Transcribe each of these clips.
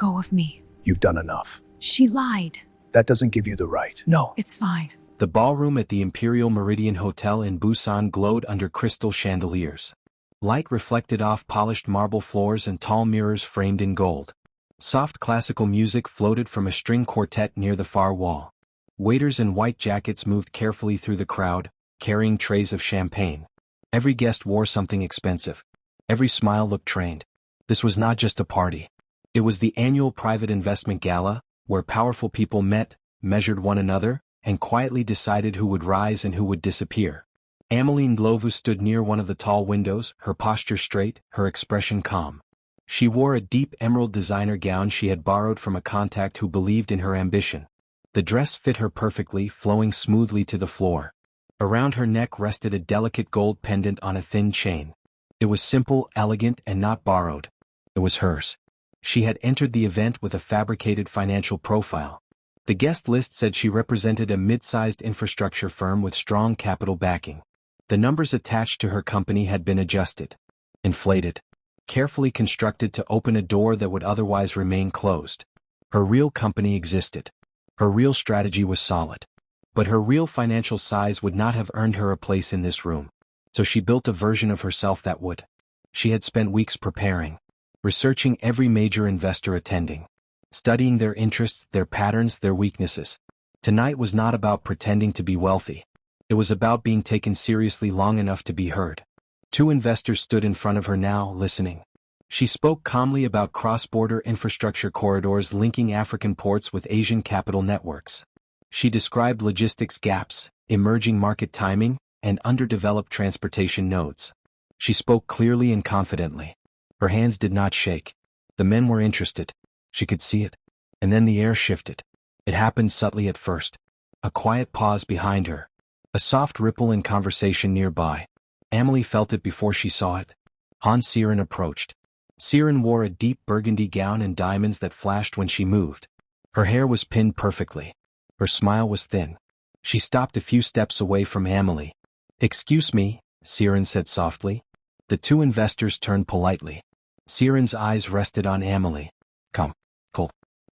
go of me. You've done enough. She lied. That doesn't give you the right. No. It's fine. The ballroom at the Imperial Meridian Hotel in Busan glowed under crystal chandeliers. Light reflected off polished marble floors and tall mirrors framed in gold. Soft classical music floated from a string quartet near the far wall. Waiters in white jackets moved carefully through the crowd, carrying trays of champagne. Every guest wore something expensive. Every smile looked trained. This was not just a party. It was the annual private investment gala, where powerful people met, measured one another, and quietly decided who would rise and who would disappear. Amelie Ndlovu stood near one of the tall windows, her posture straight, her expression calm. She wore a deep emerald designer gown she had borrowed from a contact who believed in her ambition. The dress fit her perfectly, flowing smoothly to the floor. Around her neck rested a delicate gold pendant on a thin chain. It was simple, elegant, and not borrowed. It was hers. She had entered the event with a fabricated financial profile. The guest list said she represented a mid-sized infrastructure firm with strong capital backing. The numbers attached to her company had been adjusted. Inflated. Carefully constructed to open a door that would otherwise remain closed. Her real company existed. Her real strategy was solid. But her real financial size would not have earned her a place in this room. So she built a version of herself that would. She had spent weeks preparing. Researching every major investor attending. Studying their interests, their patterns, their weaknesses. Tonight was not about pretending to be wealthy. It was about being taken seriously long enough to be heard. 2 investors stood in front of her now, listening. She spoke calmly about cross-border infrastructure corridors linking African ports with Asian capital networks. She described logistics gaps, emerging market timing, and underdeveloped transportation nodes. She spoke clearly and confidently. Her hands did not shake. The men were interested. She could see it. And then the air shifted. It happened subtly at first. A quiet pause behind her. A soft ripple in conversation nearby. Amelie felt it before she saw it. Hans Siren approached. Siren wore a deep burgundy gown and diamonds that flashed when she moved. Her hair was pinned perfectly. Her smile was thin. She stopped a few steps away from Amelie. "Excuse me," Siren said softly. The 2 investors turned politely. Siren's eyes rested on Amelie. "Come, Cole.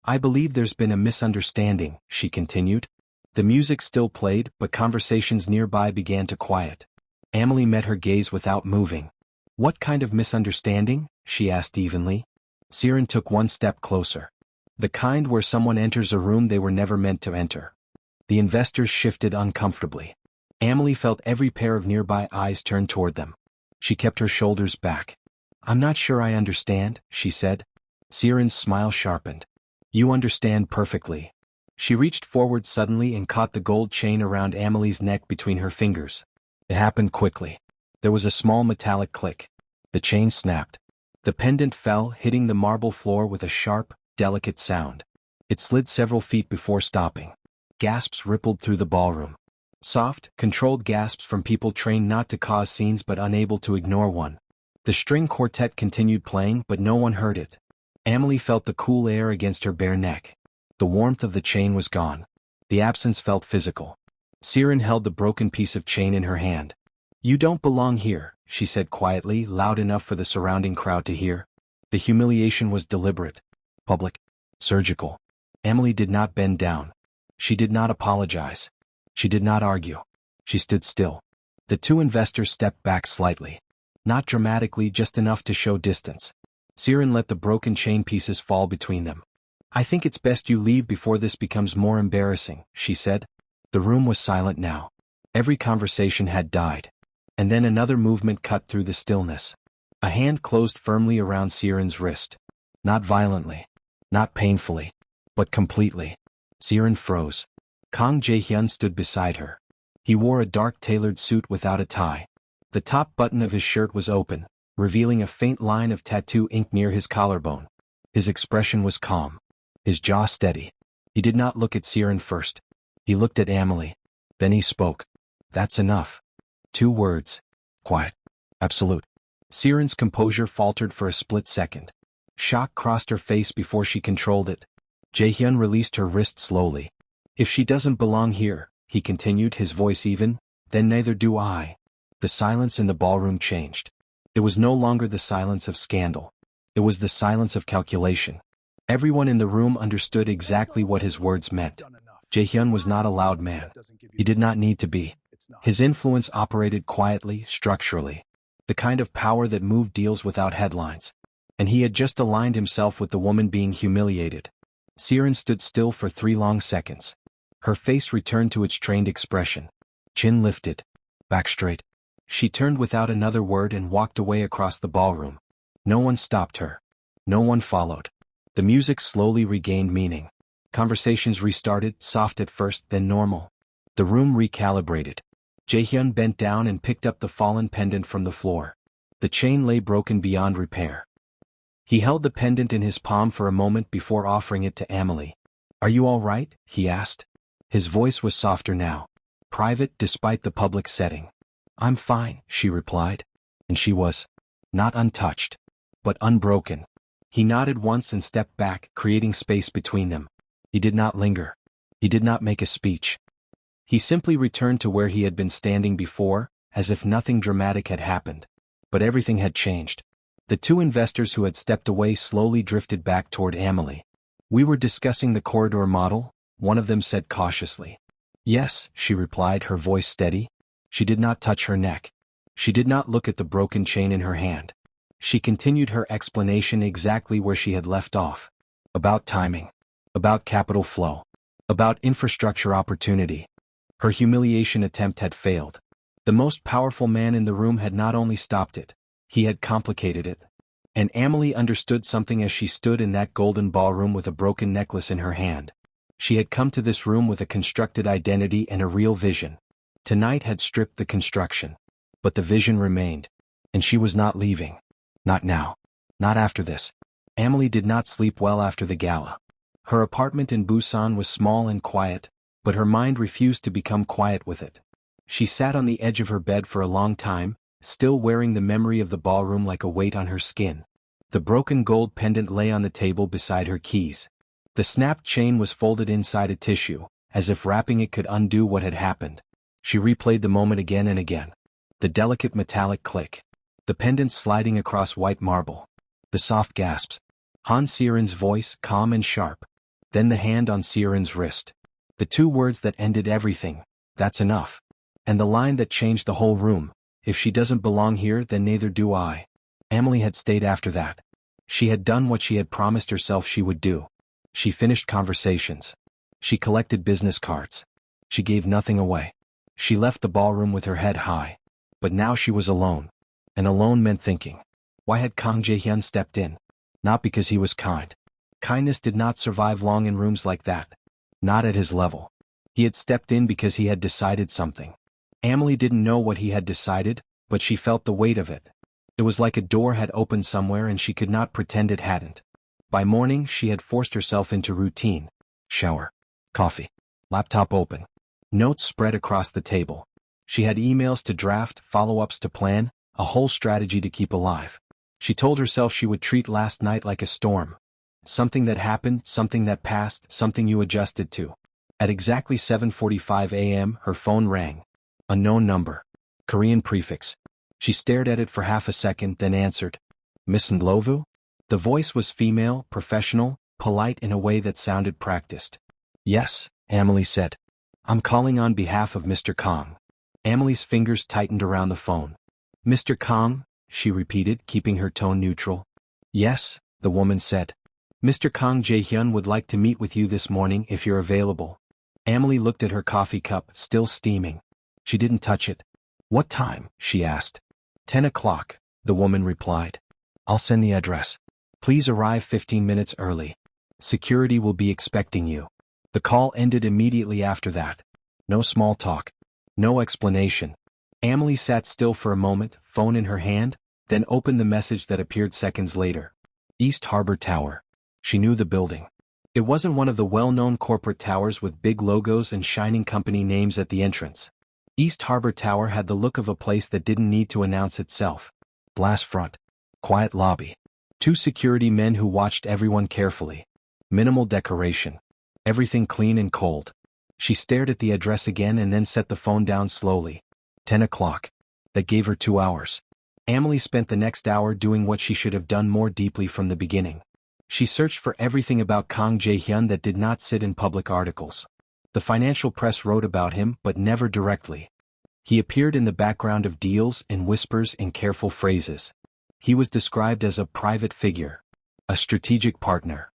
I believe there's been a misunderstanding," she continued. The music still played, but conversations nearby began to quiet. Amelie met her gaze without moving. "What kind of misunderstanding?" she asked evenly. Siren took 1 step closer. The kind where someone enters a room they were never meant to enter. The investors shifted uncomfortably. Amelie felt every pair of nearby eyes turn toward them. She kept her shoulders back. "I'm not sure I understand," she said. Siren's smile sharpened. "You understand perfectly." She reached forward suddenly and caught the gold chain around Amelie's neck between her fingers. It happened quickly. There was a small metallic click. The chain snapped. The pendant fell, hitting the marble floor with a sharp, delicate sound. It slid several feet before stopping. Gasps rippled through the ballroom. Soft, controlled gasps from people trained not to cause scenes but unable to ignore one. The string quartet continued playing, but no one heard it. Amelie felt the cool air against her bare neck. The warmth of the chain was gone. The absence felt physical. Siren held the broken piece of chain in her hand. "You don't belong here," she said quietly, loud enough for the surrounding crowd to hear. The humiliation was deliberate, public, surgical. Amelie did not bend down. She did not apologize. She did not argue. She stood still. The 2 investors stepped back slightly. Not dramatically, just enough to show distance. Siren let the broken chain pieces fall between them. "I think it's best you leave before this becomes more embarrassing," she said. The room was silent now. Every conversation had died. And then another movement cut through the stillness. A hand closed firmly around Siren's wrist. Not violently. Not painfully. But completely. Siren froze. Kang Jae-hyun stood beside her. He wore a dark tailored suit without a tie. The top button of his shirt was open, revealing a faint line of tattoo ink near his collarbone. His expression was calm. His jaw steady. He did not look at Siren first. He looked at Amelie. Then he spoke. "That's enough." 2 words. Quiet. Absolute. Siren's composure faltered for a split second. Shock crossed her face before she controlled it. Jae-hyun released her wrist slowly. "If she doesn't belong here," he continued, his voice even, "then neither do I." The silence in the ballroom changed. It was no longer the silence of scandal. It was the silence of calculation. Everyone in the room understood exactly what his words meant. Jaehyun was not a loud man. He did not need to be. His influence operated quietly, structurally. The kind of power that moved deals without headlines. And he had just aligned himself with the woman being humiliated. Siren stood still for 3 long seconds. Her face returned to its trained expression. Chin lifted. Back straight. She turned without another word and walked away across the ballroom. No one stopped her. No one followed. The music slowly regained meaning. Conversations restarted, soft at first, then normal. The room recalibrated. Jaehyun bent down and picked up the fallen pendant from the floor. The chain lay broken beyond repair. He held the pendant in his palm for a moment before offering it to Amelie. "Are you all right?" he asked. His voice was softer now. Private despite the public setting. "I'm fine," she replied. And she was. Not untouched. But unbroken. He nodded once and stepped back, creating space between them. He did not linger. He did not make a speech. He simply returned to where he had been standing before, as if nothing dramatic had happened. But everything had changed. The 2 investors who had stepped away slowly drifted back toward Amelie. "We were discussing the corridor model," one of them said cautiously. "Yes," she replied, her voice steady. She did not touch her neck. She did not look at the broken chain in her hand. She continued her explanation exactly where she had left off. About timing. About capital flow. About infrastructure opportunity. Her humiliation attempt had failed. The most powerful man in the room had not only stopped it, he had complicated it. And Amelie understood something as she stood in that golden ballroom with a broken necklace in her hand. She had come to this room with a constructed identity and a real vision. Tonight had stripped the construction. But the vision remained. And she was not leaving. Not now. Not after this. Amelie did not sleep well after the gala. Her apartment in Busan was small and quiet, but her mind refused to become quiet with it. She sat on the edge of her bed for a long time, still wearing the memory of the ballroom like a weight on her skin. The broken gold pendant lay on the table beside her keys. The snapped chain was folded inside a tissue, as if wrapping it could undo what had happened. She replayed the moment again and again. The delicate metallic click. The pendant sliding across white marble. The soft gasps. Han Siren's voice, calm and sharp. Then the hand on Siren's wrist. The 2 words that ended everything. "That's enough." And the line that changed the whole room. "If she doesn't belong here, then neither do I." Amelie had stayed after that. She had done what she had promised herself she would do. She finished conversations. She collected business cards. She gave nothing away. She left the ballroom with her head high. But now she was alone. And alone meant thinking. Why had Kang Jae-hyun stepped in? Not because he was kind. Kindness did not survive long in rooms like that. Not at his level. He had stepped in because he had decided something. Amelie didn't know what he had decided, but she felt the weight of it. It was like a door had opened somewhere and she could not pretend it hadn't. By morning she had forced herself into routine. Shower. Coffee. Laptop open. Notes spread across the table. She had emails to draft, follow-ups to plan, a whole strategy to keep alive. She told herself she would treat last night like a storm. Something that happened, something that passed, something you adjusted to. At exactly 7:45 a.m., her phone rang. Unknown number. Korean prefix. She stared at it for half a second, then answered. "Miss Ndlovu?" The voice was female, professional, polite in a way that sounded practiced. "Yes," Amelie said. "I'm calling on behalf of Mr. Kang." Amelie's fingers tightened around the phone. "Mr. Kang?" she repeated, keeping her tone neutral. "Yes," the woman said. "Mr. Kang Jae-hyun would like to meet with you this morning if you're available." Amelie looked at her coffee cup, still steaming. She didn't touch it. "What time?" she asked. 10 o'clock, the woman replied. "I'll send the address. Please arrive 15 minutes early. Security will be expecting you." The call ended immediately after that. No small talk. No explanation. Amelie sat still for a moment, phone in her hand, then opened the message that appeared seconds later. East Harbor Tower. She knew the building. It wasn't one of the well-known corporate towers with big logos and shining company names at the entrance. East Harbor Tower had the look of a place that didn't need to announce itself. Glass front. Quiet lobby. 2 security men who watched everyone carefully. Minimal decoration. Everything clean and cold. She stared at the address again and then set the phone down slowly. 10 o'clock. That gave her 2 hours. Amelie spent the next hour doing what she should have done more deeply from the beginning. She searched for everything about Kang Jae-hyun that did not sit in public articles. The financial press wrote about him but never directly. He appeared in the background of deals in whispers in careful phrases. He was described as a private figure, a strategic partner,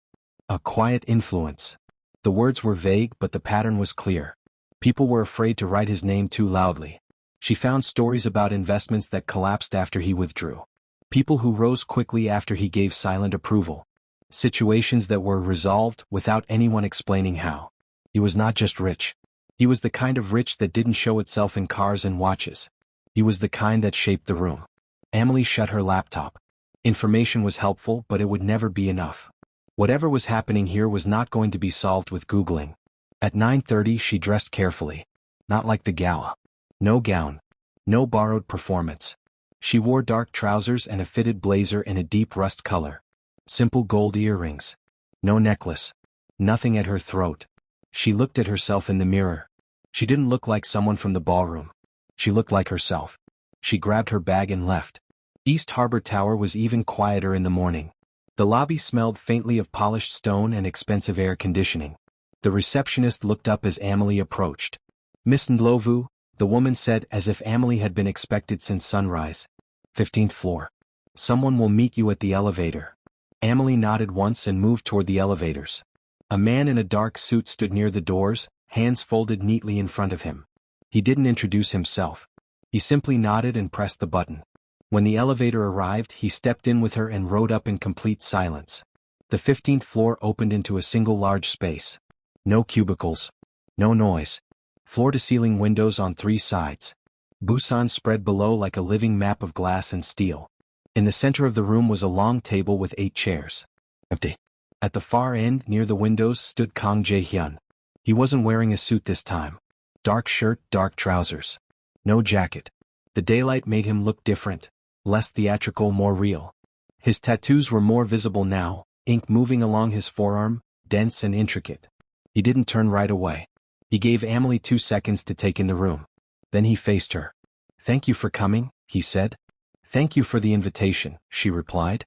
a quiet influence. The words were vague but the pattern was clear. People were afraid to write his name too loudly. She found stories about investments that collapsed after he withdrew. People who rose quickly after he gave silent approval. Situations that were resolved without anyone explaining how. He was not just rich. He was the kind of rich that didn't show itself in cars and watches. He was the kind that shaped the room. Emily shut her laptop. Information was helpful, but it would never be enough. Whatever was happening here was not going to be solved with Googling. At 9:30 she dressed carefully. Not like the gala. No gown. No borrowed performance. She wore dark trousers and a fitted blazer in a deep rust color. Simple gold earrings. No necklace. Nothing at her throat. She looked at herself in the mirror. She didn't look like someone from the ballroom. She looked like herself. She grabbed her bag and left. East Harbor Tower was even quieter in the morning. The lobby smelled faintly of polished stone and expensive air conditioning. The receptionist looked up as Amelie approached. "Miss Ndlovu," the woman said as if Amelie had been expected since sunrise. "15th floor. Someone will meet you at the elevator." Amelie nodded once and moved toward the elevators. A man in a dark suit stood near the doors, hands folded neatly in front of him. He didn't introduce himself. He simply nodded and pressed the button. When the elevator arrived, he stepped in with her and rode up in complete silence. The 15th floor opened into a single large space. No cubicles. No noise. Floor-to-ceiling windows on 3 sides. Busan spread below like a living map of glass and steel. In the center of the room was a long table with 8 chairs. Empty. At the far end, near the windows, stood Kang Jae-hyun. He wasn't wearing a suit this time. Dark shirt, dark trousers. No jacket. The daylight made him look different. Less theatrical, more real. His tattoos were more visible now, ink moving along his forearm, dense and intricate. He didn't turn right away. He gave Amelie 2 seconds to take in the room. Then he faced her. "Thank you for coming," he said. "Thank you for the invitation," she replied.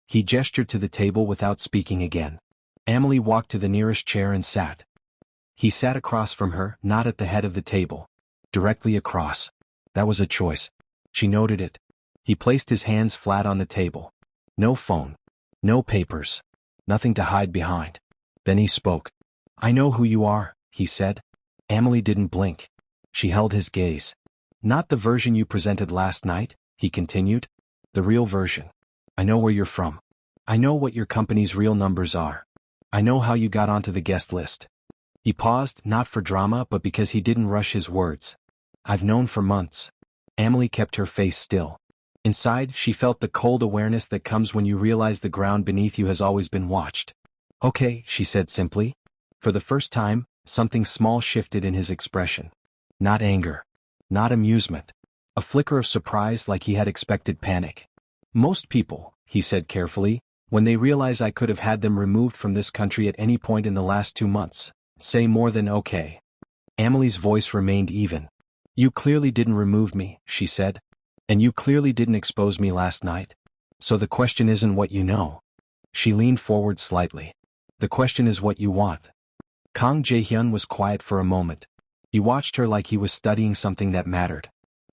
He gestured to the table without speaking again. Amelie walked to the nearest chair and sat. He sat across from her, not at the head of the table. Directly across. That was a choice. She noted it. He placed his hands flat on the table. No phone. No papers. Nothing to hide behind. Then he spoke. "I know who you are," he said. Amelie didn't blink. She held his gaze. "Not the version you presented last night," he continued. "The real version. I know where you're from. I know what your company's real numbers are. I know how you got onto the guest list." He paused, not for drama but because he didn't rush his words. "I've known for months." Amelie kept her face still. Inside, she felt the cold awareness that comes when you realize the ground beneath you has always been watched. "Okay," she said simply. For the first time, something small shifted in his expression. Not anger. Not amusement. A flicker of surprise, like he had expected panic. "Most people," he said carefully, "when they realize I could have had them removed from this country at any point in the last 2 months, say more than okay." Amelie's voice remained even. "You clearly didn't remove me," she said. "And you clearly didn't expose me last night. So the question isn't what you know." She leaned forward slightly. "The question is what you want." Kang Jae-hyun was quiet for a moment. He watched her like he was studying something that mattered.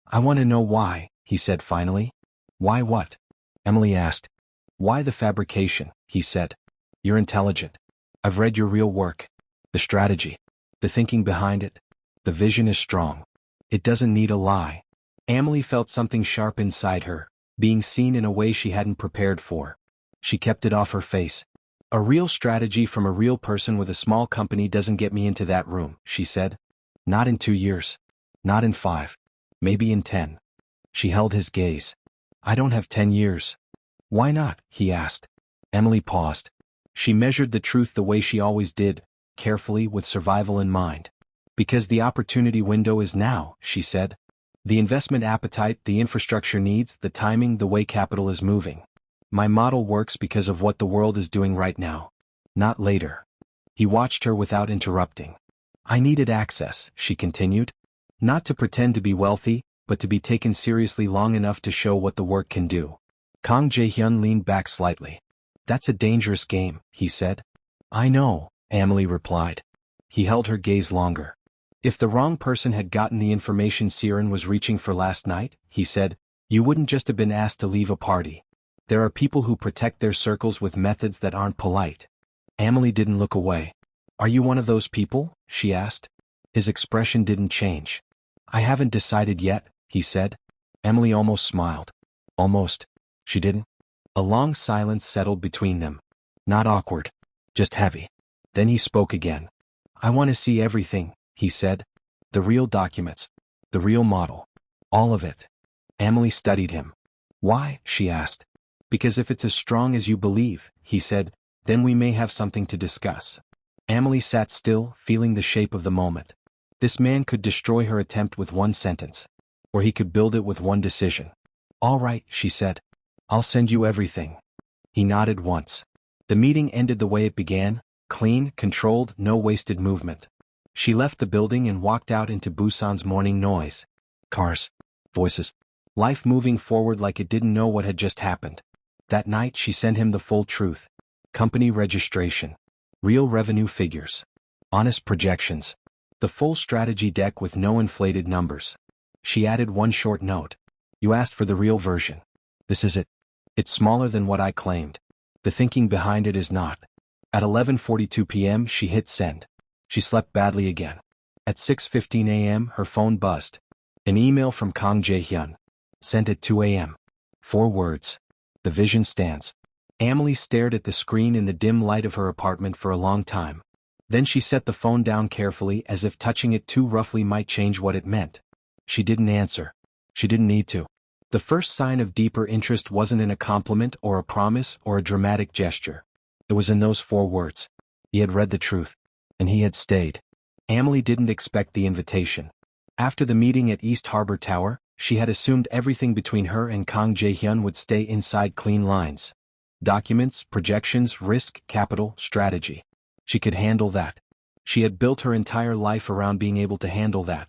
"I want to know why," he said finally. "Why what?" Emily asked. "Why the fabrication?" he said. "You're intelligent. I've read your real work. The strategy. The thinking behind it. The vision is strong. It doesn't need a lie." Emily felt something sharp inside her, being seen in a way she hadn't prepared for. She kept it off her face. "A real strategy from a real person with a small company doesn't get me into that room," she said. "Not in 2 years. Not in 5. Maybe in 10. She held his gaze. "I don't have 10 years. "Why not?" he asked. Emily paused. She measured the truth the way she always did, carefully, with survival in mind. "Because the opportunity window is now," she said. "The investment appetite, the infrastructure needs, the timing, the way capital is moving. My model works because of what the world is doing right now. Not later." He watched her without interrupting. "I needed access," she continued. "Not to pretend to be wealthy, but to be taken seriously long enough to show what the work can do." Kang Jae-hyun leaned back slightly. That's a dangerous game, he said. I know, Emily replied. He held her gaze longer. If the wrong person had gotten the information Siren was reaching for last night, he said, you wouldn't just have been asked to leave a party. There are people who protect their circles with methods that aren't polite. Emily didn't look away. Are you one of those people? She asked. His expression didn't change. I haven't decided yet, he said. Emily almost smiled. Almost. She didn't. A long silence settled between them. Not awkward. Just heavy. Then he spoke again. I want to see everything, he said. The real documents. The real model. All of it. Emily studied him. Why? She asked. Because if it's as strong as you believe, he said, then we may have something to discuss. Emily sat still, feeling the shape of the moment. This man could destroy her attempt with one sentence. Or he could build it with one decision. All right, she said. I'll send you everything. He nodded once. The meeting ended the way it began, clean, controlled, no wasted movement. She left the building and walked out into Busan's morning noise. Cars. Voices. Life moving forward like it didn't know what had just happened. That night she sent him the full truth. Company registration. Real revenue figures. Honest projections. The full strategy deck with no inflated numbers. She added one short note. You asked for the real version. This is it. It's smaller than what I claimed. The thinking behind it is not. At 11:42 p.m. she hit send. She slept badly again. At 6:15 a.m. her phone buzzed. An email from Kang Jae-hyun. Sent at 2 a.m. 4 words. The vision stands. Emily stared at the screen in the dim light of her apartment for a long time. Then she set the phone down carefully as if touching it too roughly might change what it meant. She didn't answer. She didn't need to. The first sign of deeper interest wasn't in a compliment or a promise or a dramatic gesture. It was in those 4 words. He had read the truth. And he had stayed. Emily didn't expect the invitation. After the meeting at East Harbor Tower, she had assumed everything between her and Kang Jae-hyun would stay inside clean lines. Documents, projections, risk, capital, strategy. She could handle that. She had built her entire life around being able to handle that.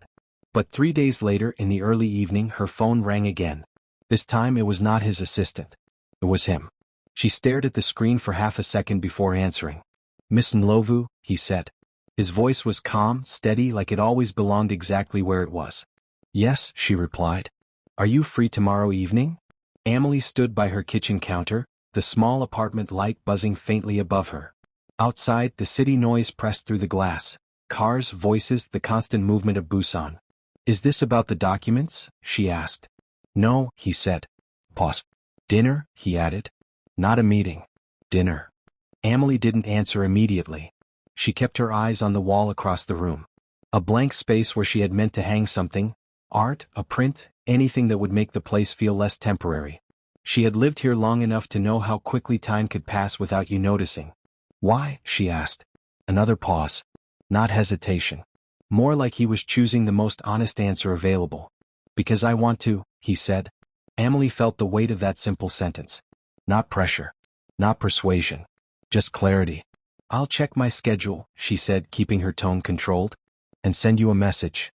But 3 days later in the early evening her phone rang again. This time it was not his assistant. It was him. She stared at the screen for half a second before answering. Miss Nlovu, he said. His voice was calm, steady, like it always belonged exactly where it was. Yes, she replied. Are you free tomorrow evening? Emily stood by her kitchen counter, the small apartment light buzzing faintly above her. Outside, the city noise pressed through the glass. Cars, voices, the constant movement of Busan. Is this about the documents? She asked. No, he said. Pause. Dinner, he added. Not a meeting. Dinner. Emily didn't answer immediately. She kept her eyes on the wall across the room. A blank space where she had meant to hang something. Art, a print, anything that would make the place feel less temporary. She had lived here long enough to know how quickly time could pass without you noticing. Why? She asked. Another pause. Not hesitation. More like he was choosing the most honest answer available. Because I want to, he said. Emily felt the weight of that simple sentence. Not pressure. Not persuasion. Just clarity. I'll check my schedule, she said, keeping her tone controlled. And send you a message.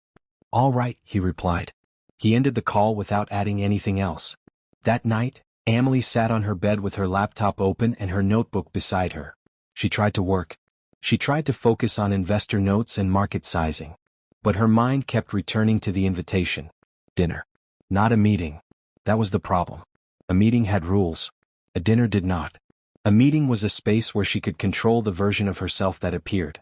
All right, he replied. He ended the call without adding anything else. That night, Emily sat on her bed with her laptop open and her notebook beside her. She tried to work. She tried to focus on investor notes and market sizing. But her mind kept returning to the invitation. Dinner. Not a meeting. That was the problem. A meeting had rules. A dinner did not. A meeting was a space where she could control the version of herself that appeared.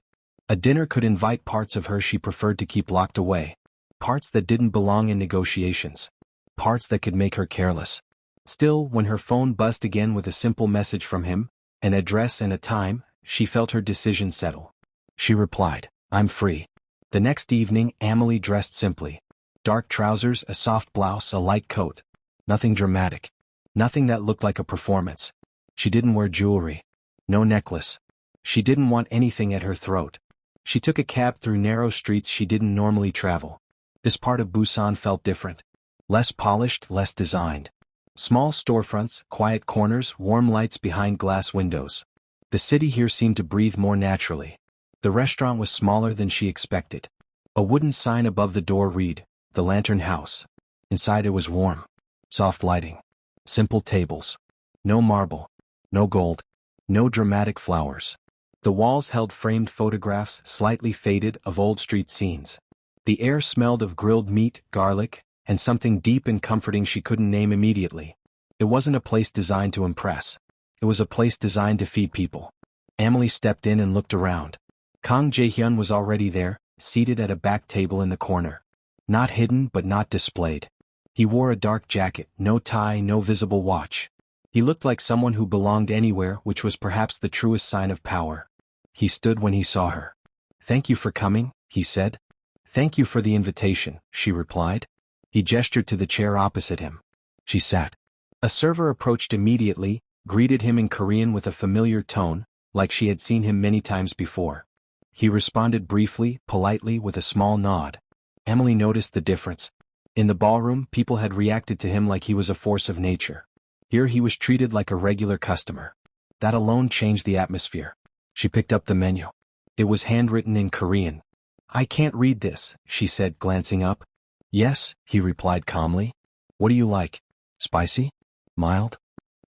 A dinner could invite parts of her she preferred to keep locked away. Parts that didn't belong in negotiations. Parts that could make her careless. Still, when her phone buzzed again with a simple message from him, an address and a time, she felt her decision settle. She replied, I'm free. The next evening, Emily dressed simply. Dark trousers, a soft blouse, a light coat. Nothing dramatic. Nothing that looked like a performance. She didn't wear jewelry. No necklace. She didn't want anything at her throat. She took a cab through narrow streets she didn't normally travel. This part of Busan felt different. Less polished, less designed. Small storefronts, quiet corners, warm lights behind glass windows. The city here seemed to breathe more naturally. The restaurant was smaller than she expected. A wooden sign above the door read, The Lantern House. Inside it was warm. Soft lighting. Simple tables. No marble. No gold. No dramatic flowers. The walls held framed photographs, slightly faded, of old street scenes. The air smelled of grilled meat, garlic, and something deep and comforting she couldn't name immediately. It wasn't a place designed to impress. It was a place designed to feed people. Emily stepped in and looked around. Kang Jae-hyun was already there, seated at a back table in the corner. Not hidden but not displayed. He wore a dark jacket, no tie, no visible watch. He looked like someone who belonged anywhere, which was perhaps the truest sign of power. He stood when he saw her. "Thank you for coming," he said. "Thank you for the invitation," she replied. He gestured to the chair opposite him. She sat. A server approached immediately, greeted him in Korean with a familiar tone, like she had seen him many times before. He responded briefly, politely, with a small nod. Emily noticed the difference. In the ballroom, people had reacted to him like he was a force of nature. Here he was treated like a regular customer. That alone changed the atmosphere. She picked up the menu. It was handwritten in Korean. "I can't read this," she said, glancing up. "Yes," he replied calmly. "What do you like? Spicy? Mild?"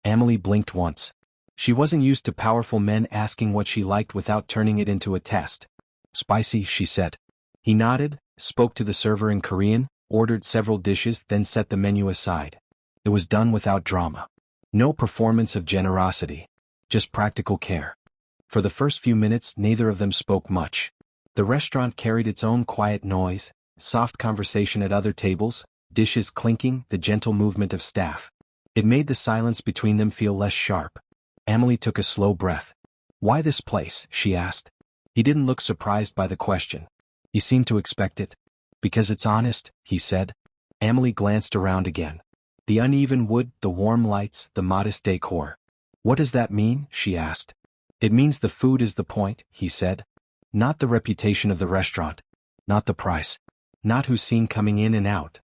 Emily blinked once. She wasn't used to powerful men asking what she liked without turning it into a test. "Spicy," she said. He nodded, spoke to the server in Korean, ordered several dishes, then set the menu aside. It was done without drama. No performance of generosity. Just practical care. For the first few minutes, neither of them spoke much. The restaurant carried its own quiet noise, soft conversation at other tables, dishes clinking, the gentle movement of staff. It made the silence between them feel less sharp. Emily took a slow breath. "Why this place?" she asked. He didn't look surprised by the question. He seemed to expect it. "Because it's honest," he said. Emily glanced around again. The uneven wood, the warm lights, the modest decor. "What does that mean?" she asked. "It means the food is the point," he said. "Not the reputation of the restaurant. Not the price. Not who's seen coming in and out."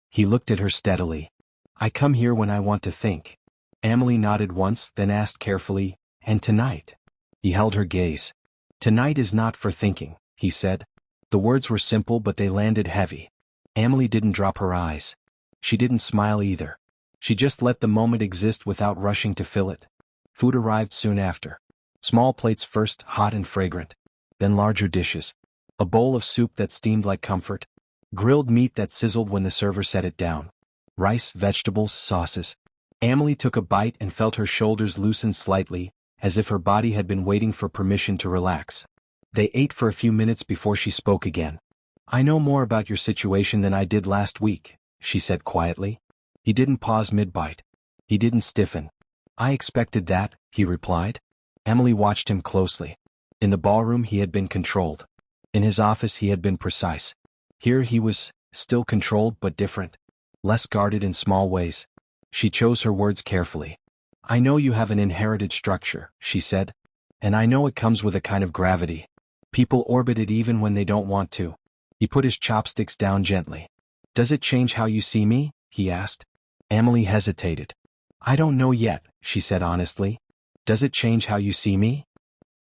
He looked at her steadily. "I come here when I want to think." Emily nodded once, then asked carefully, "And tonight?" He held her gaze. "Tonight is not for thinking," he said. The words were simple but they landed heavy. Emily didn't drop her eyes. She didn't smile either. She just let the moment exist without rushing to fill it. Food arrived soon after. Small plates first, hot and fragrant. Then larger dishes. A bowl of soup that steamed like comfort. Grilled meat that sizzled when the server set it down. Rice, vegetables, sauces. Emily took a bite and felt her shoulders loosen slightly, as if her body had been waiting for permission to relax. They ate for a few minutes before she spoke again. "I know more about your situation than I did last week," she said quietly. He didn't pause mid-bite. He didn't stiffen. "I expected that," he replied. Emily watched him closely. In the ballroom he had been controlled. In his office he had been precise. Here he was, still controlled but different. Less guarded in small ways. She chose her words carefully. "I know you have an inherited structure," she said. "And I know it comes with a kind of gravity. People orbit it even when they don't want to." He put his chopsticks down gently. "Does it change how you see me?" he asked. Emily hesitated. "I don't know yet," she said honestly. "Does it change how you see me?"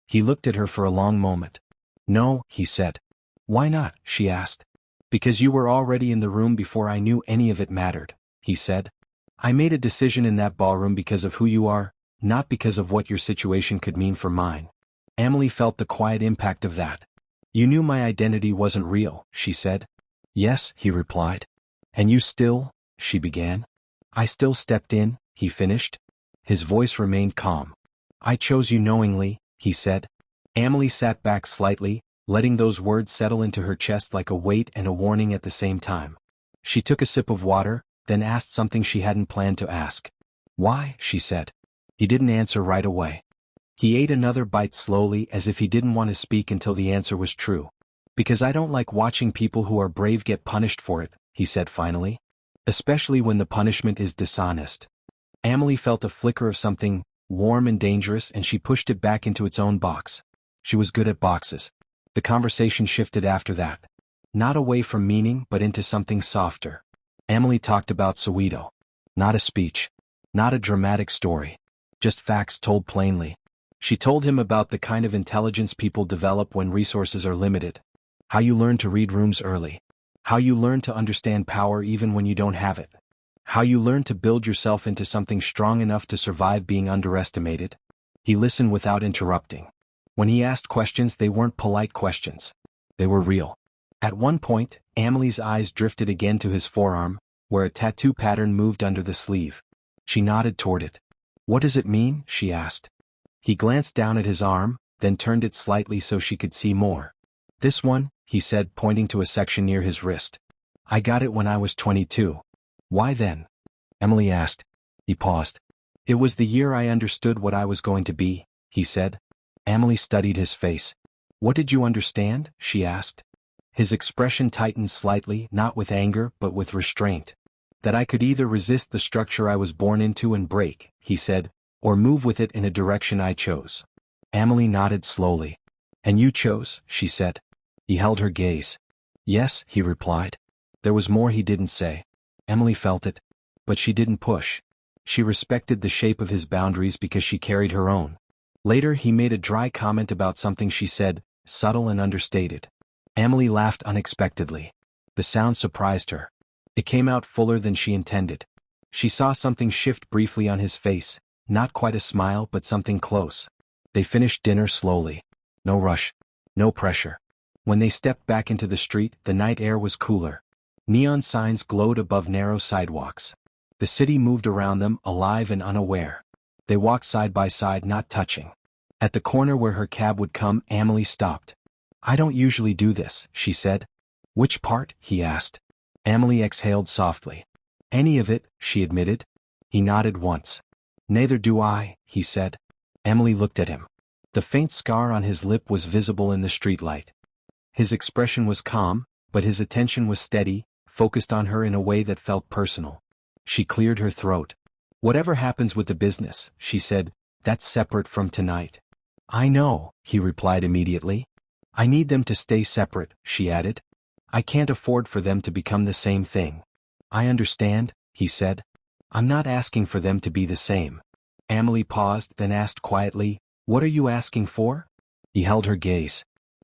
He looked at her for a long moment. "No," he said. "Why not?" she asked. "Because you were already in the room before I knew any of it mattered," he said. "I made a decision in that ballroom because of who you are, not because of what your situation could mean for mine." Emily felt the quiet impact of that. "You knew my identity wasn't real," she said. "Yes," he replied. "And you still," she began. "I still stepped in," he finished. His voice remained calm. "I chose you knowingly," he said. Emily sat back slightly, letting those words settle into her chest like a weight and a warning at the same time. She took a sip of water, then asked something she hadn't planned to ask. "Why?" she said. He didn't answer right away. He ate another bite slowly as if he didn't want to speak until the answer was true. "Because I don't like watching people who are brave get punished for it," he said finally. "Especially when the punishment is dishonest." Emily felt a flicker of something warm and dangerous and she pushed it back into its own box. She was good at boxes. The conversation shifted after that. Not away from meaning but into something softer. Emily talked about Soweto. Not a speech. Not a dramatic story. Just facts told plainly. She told him about the kind of intelligence people develop when resources are limited. How you learn to read rooms early. How you learn to understand power even when you don't have it. How you learn to build yourself into something strong enough to survive being underestimated. He listened without interrupting. When he asked questions, they weren't polite questions. They were real. At one point, Amelie's eyes drifted again to his forearm, where a tattoo pattern moved under the sleeve. She nodded toward it. "What does it mean?" she asked. He glanced down at his arm, then turned it slightly so she could see more. "This one," he said, pointing to a section near his wrist. "I got it when I was 22. Why then?" Emily asked. He paused. "It was the year I understood what I was going to be," he said. Emily studied his face. "What did you understand?" she asked. His expression tightened slightly, not with anger but with restraint. "That I could either resist the structure I was born into and break," he said, "or move with it in a direction I chose." Emily nodded slowly. "And you chose," she said. He held her gaze. "Yes," he replied. There was more he didn't say. Emily felt it. But she didn't push. She respected the shape of his boundaries because she carried her own. Later he made a dry comment about something she said, subtle and understated. Emily laughed unexpectedly. The sound surprised her. It came out fuller than she intended. She saw something shift briefly on his face, not quite a smile but something close. They finished dinner slowly. No rush. No pressure. When they stepped back into the street, the night air was cooler. Neon signs glowed above narrow sidewalks. The city moved around them, alive and unaware. They walked side by side, not touching. At the corner where her cab would come, Emily stopped. "I don't usually do this," she said. "Which part?" he asked. Emily exhaled softly. "Any of it," she admitted. He nodded once. "Neither do I," he said. Emily looked at him. The faint scar on his lip was visible in the streetlight. His expression was calm, but his attention was steady, focused on her in a way that felt personal. She cleared her throat. "Whatever happens with the business," she said, "that's separate from tonight." "I know," he replied immediately. "I need them to stay separate," she added. "I can't afford for them to become the same thing." "I understand," he said. "I'm not asking for them to be the same." Emily paused, then asked quietly, "What are you asking for?" He held her gaze.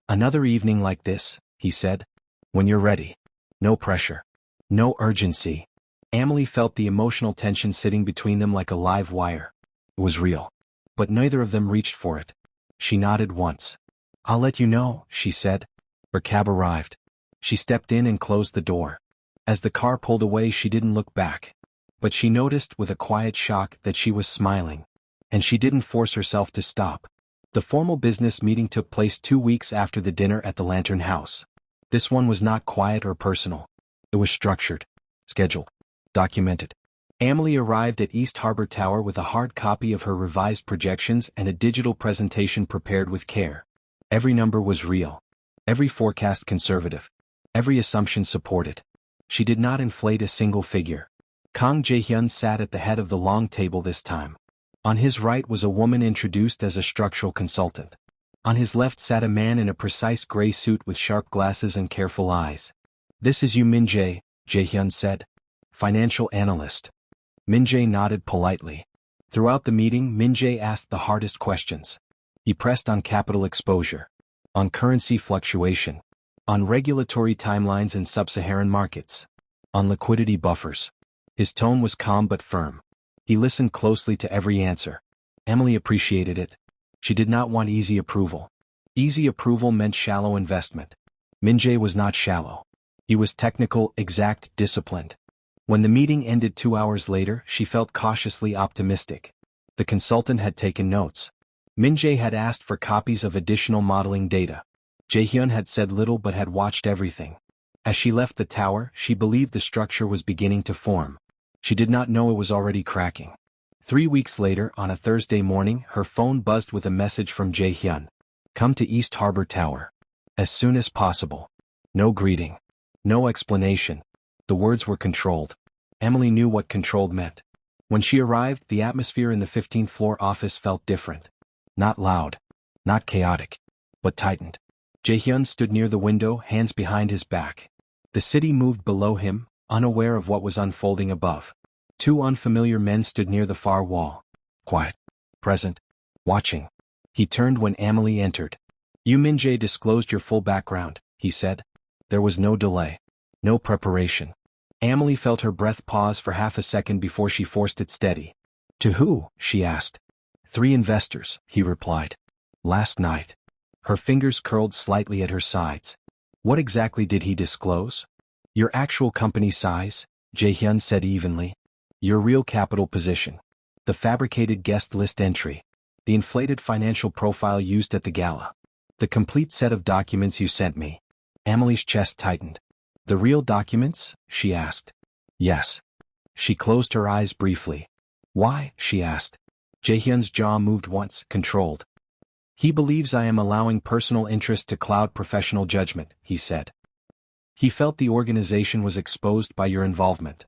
"Another evening like this," he said. "When you're ready. No pressure. No urgency." Emily felt the emotional tension sitting between them like a live wire. It was real. But neither of them reached for it. She nodded once. "I'll let you know," she said. Her cab arrived. She stepped in and closed the door. As the car pulled away, she didn't look back. But she noticed with a quiet shock that she was smiling. And she didn't force herself to stop. The formal business meeting took place 2 weeks after the dinner at the Lantern House. This one was not quiet or personal. It was structured, scheduled, documented. Emily arrived at East Harbor Tower with a hard copy of her revised projections and a digital presentation prepared with care. Every number was real. Every forecast conservative. Every assumption supported. She did not inflate a single figure. Kang Jae-hyun sat at the head of the long table this time. On his right was a woman introduced as a structural consultant. On his left sat a man in a precise gray suit with sharp glasses and careful eyes. "This is Yu Min-jae," Jae-hyun said. "Financial analyst." Min-jae nodded politely. Throughout the meeting, Min-jae asked the hardest questions. He pressed on capital exposure, on currency fluctuation, on regulatory timelines in sub-Saharan markets, on liquidity buffers. His tone was calm but firm. He listened closely to every answer. Emily appreciated it. She did not want easy approval. Easy approval meant shallow investment. Min-jae was not shallow. He was technical, exact, disciplined. When the meeting ended 2 hours later, she felt cautiously optimistic. The consultant had taken notes. Min-jae had asked for copies of additional modeling data. Jae-hyun had said little but had watched everything. As she left the tower, she believed the structure was beginning to form. She did not know it was already cracking. 3 weeks later, on a Thursday morning, her phone buzzed with a message from Jae-hyun. "Come to East Harbor Tower. As soon as possible." No greeting. No explanation. The words were controlled. Emily knew what controlled meant. When she arrived, the atmosphere in the 15th floor office felt different. Not loud. Not chaotic. But tightened. Jae-hyun stood near the window, hands behind his back. The city moved below him, unaware of what was unfolding above. 2 unfamiliar men stood near the far wall. Quiet. Present. Watching. He turned when Emily entered. "Yu Min-jae disclosed your full background," he said. There was no delay. No preparation. Emily felt her breath pause for half a second before she forced it steady. "To who?" she asked. 3 investors, he replied. Last night. Her fingers curled slightly at her sides. What exactly did he disclose? Your actual company size, Jae-hyun said evenly. Your real capital position. The fabricated guest list entry. The inflated financial profile used at the gala. The complete set of documents you sent me. Emily's chest tightened. The real documents? She asked. Yes. She closed her eyes briefly. Why? She asked. Jae-hyun's jaw moved once, controlled. He believes I am allowing personal interest to cloud professional judgment, he said. He felt the organization was exposed by your involvement.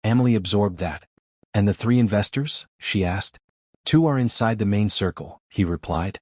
Emily absorbed that. And the 3 investors? She asked. 2 are inside the main circle, he replied.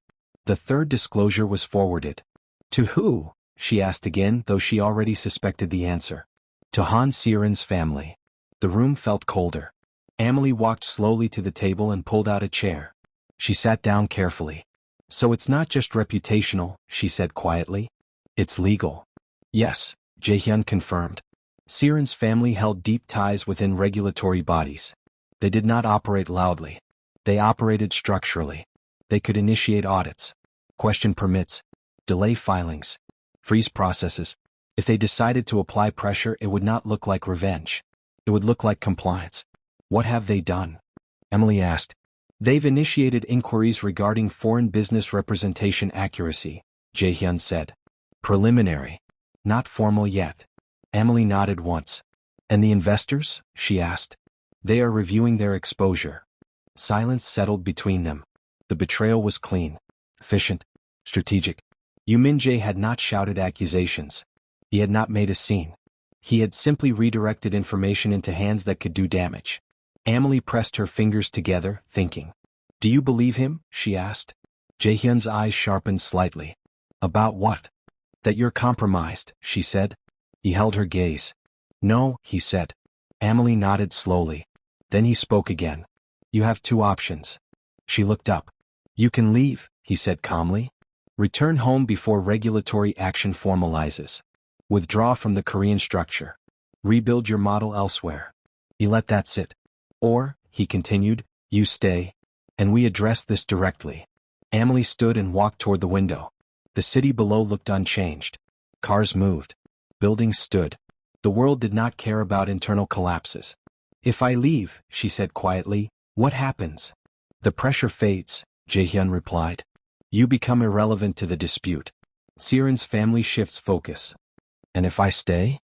The 3rd disclosure was forwarded. To who? She asked again, though she already suspected the answer. To Han Siren's family. The room felt colder. Emily walked slowly to the table and pulled out a chair. She sat down carefully. So it's not just reputational, she said quietly. It's legal. Yes, Jae-hyun confirmed. Siren's family held deep ties within regulatory bodies. They did not operate loudly. They operated structurally. They could initiate audits, question permits, delay filings, freeze processes. If they decided to apply pressure, it would not look like revenge. It would look like compliance. What have they done? Emily asked. They've initiated inquiries regarding foreign business representation accuracy, Jae-hyun said. Preliminary. Not formal yet. Emily nodded once. And the investors? She asked. They are reviewing their exposure. Silence settled between them. The betrayal was clean, efficient, strategic. Yoo Min-jae had not shouted accusations. He had not made a scene. He had simply redirected information into hands that could do damage. Emily pressed her fingers together, thinking. Do you believe him? She asked. Jae-hyun's eyes sharpened slightly. About what? That you're compromised, she said. He held her gaze. No, he said. Emily nodded slowly. Then he spoke again. You have 2 options. She looked up. You can leave, he said calmly. Return home before regulatory action formalizes. Withdraw from the Korean structure. Rebuild your model elsewhere. He let that sit. Or, he continued, you stay. And we address this directly. Emily stood and walked toward the window. The city below looked unchanged. Cars moved. Buildings stood. The world did not care about internal collapses. If I leave, she said quietly, what happens? The pressure fades, Jae-hyun replied. You become irrelevant to the dispute. Siren's family shifts focus. And if I stay?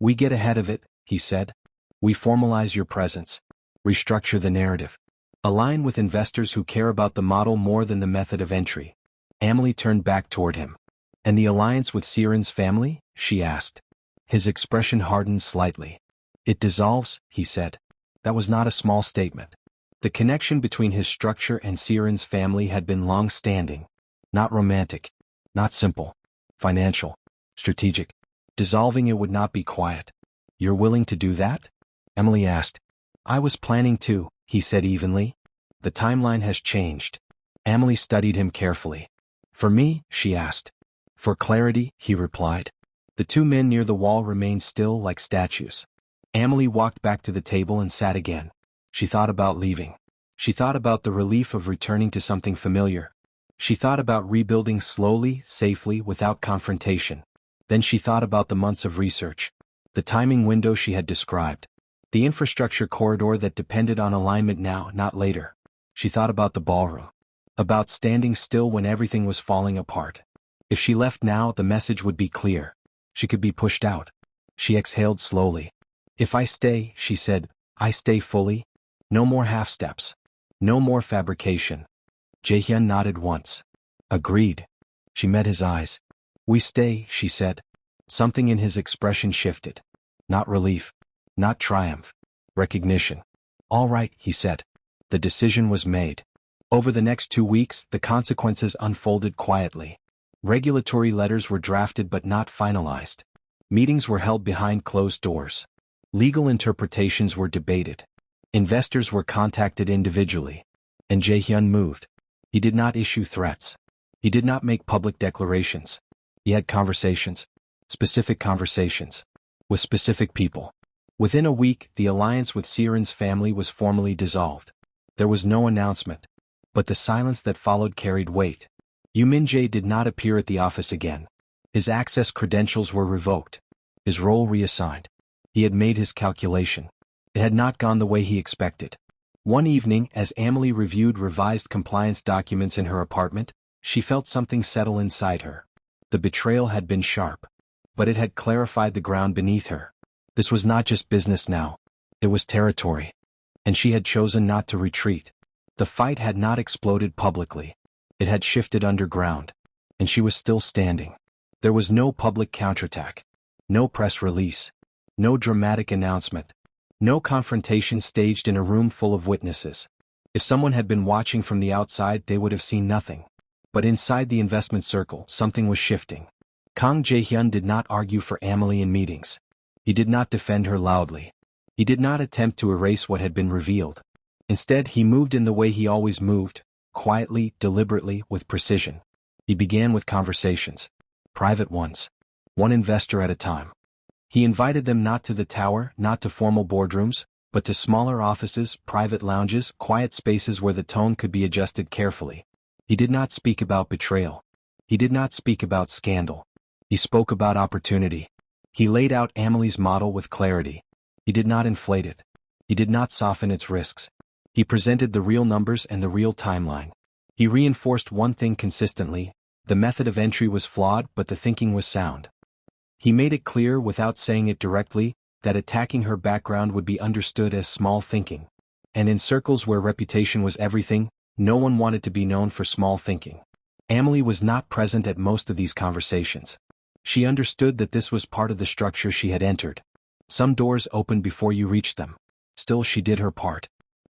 We get ahead of it, he said. We formalize your presence. Restructure the narrative. Align with investors who care about the model more than the method of entry. Emily turned back toward him. And the alliance with Siren's family? She asked. His expression hardened slightly. It dissolves, he said. That was not a small statement. The connection between his structure and Siren's family had been long-standing. Not romantic. Not simple. Financial. Strategic. Dissolving it would not be quiet. You're willing to do that? Emily asked. I was planning to, he said evenly. The timeline has changed. Emily studied him carefully. For me? She asked. For clarity, he replied. The 2 men near the wall remained still like statues. Emily walked back to the table and sat again. She thought about leaving. She thought about the relief of returning to something familiar. She thought about rebuilding slowly, safely, without confrontation. Then she thought about the months of research. The timing window she had described. The infrastructure corridor that depended on alignment now, not later. She thought about the ballroom. About standing still when everything was falling apart. If she left now, the message would be clear. She could be pushed out. She exhaled slowly. If I stay, she said, I stay fully. No more half-steps. No more fabrication. Jae-hyun nodded once. Agreed. She met his eyes. We stay, she said. Something in his expression shifted. Not relief. Not triumph. Recognition. All right, he said. The decision was made. Over the next 2 weeks, the consequences unfolded quietly. Regulatory letters were drafted but not finalized. Meetings were held behind closed doors. Legal interpretations were debated. Investors were contacted individually. And Jae-hyun moved. He did not issue threats. He did not make public declarations. He had conversations. Specific conversations. With specific people. Within a week, the alliance with Siren's family was formally dissolved. There was no announcement. But the silence that followed carried weight. Yu Min-jae did not appear at the office again. His access credentials were revoked. His role reassigned. He had made his calculation. It had not gone the way he expected. One evening, as Amelie reviewed revised compliance documents in her apartment, she felt something settle inside her. The betrayal had been sharp. But it had clarified the ground beneath her. This was not just business now. It was territory. And she had chosen not to retreat. The fight had not exploded publicly. It had shifted underground. And she was still standing. There was no public counterattack. No press release. No dramatic announcement. No confrontation staged in a room full of witnesses. If someone had been watching from the outside, they would have seen nothing. But inside the investment circle, something was shifting. Kang Jae-hyun did not argue for Amelie in meetings. He did not defend her loudly. He did not attempt to erase what had been revealed. Instead, he moved in the way he always moved, quietly, deliberately, with precision. He began with conversations. Private ones. One investor at a time. He invited them not to the tower, not to formal boardrooms, but to smaller offices, private lounges, quiet spaces where the tone could be adjusted carefully. He did not speak about betrayal. He did not speak about scandal. He spoke about opportunity. He laid out Amelie's model with clarity. He did not inflate it. He did not soften its risks. He presented the real numbers and the real timeline. He reinforced one thing consistently: the method of entry was flawed, but the thinking was sound. He made it clear, without saying it directly, that attacking her background would be understood as small thinking. And in circles where reputation was everything, no one wanted to be known for small thinking. Amelie was not present at most of these conversations. She understood that this was part of the structure she had entered. Some doors opened before you reached them. Still, she did her part.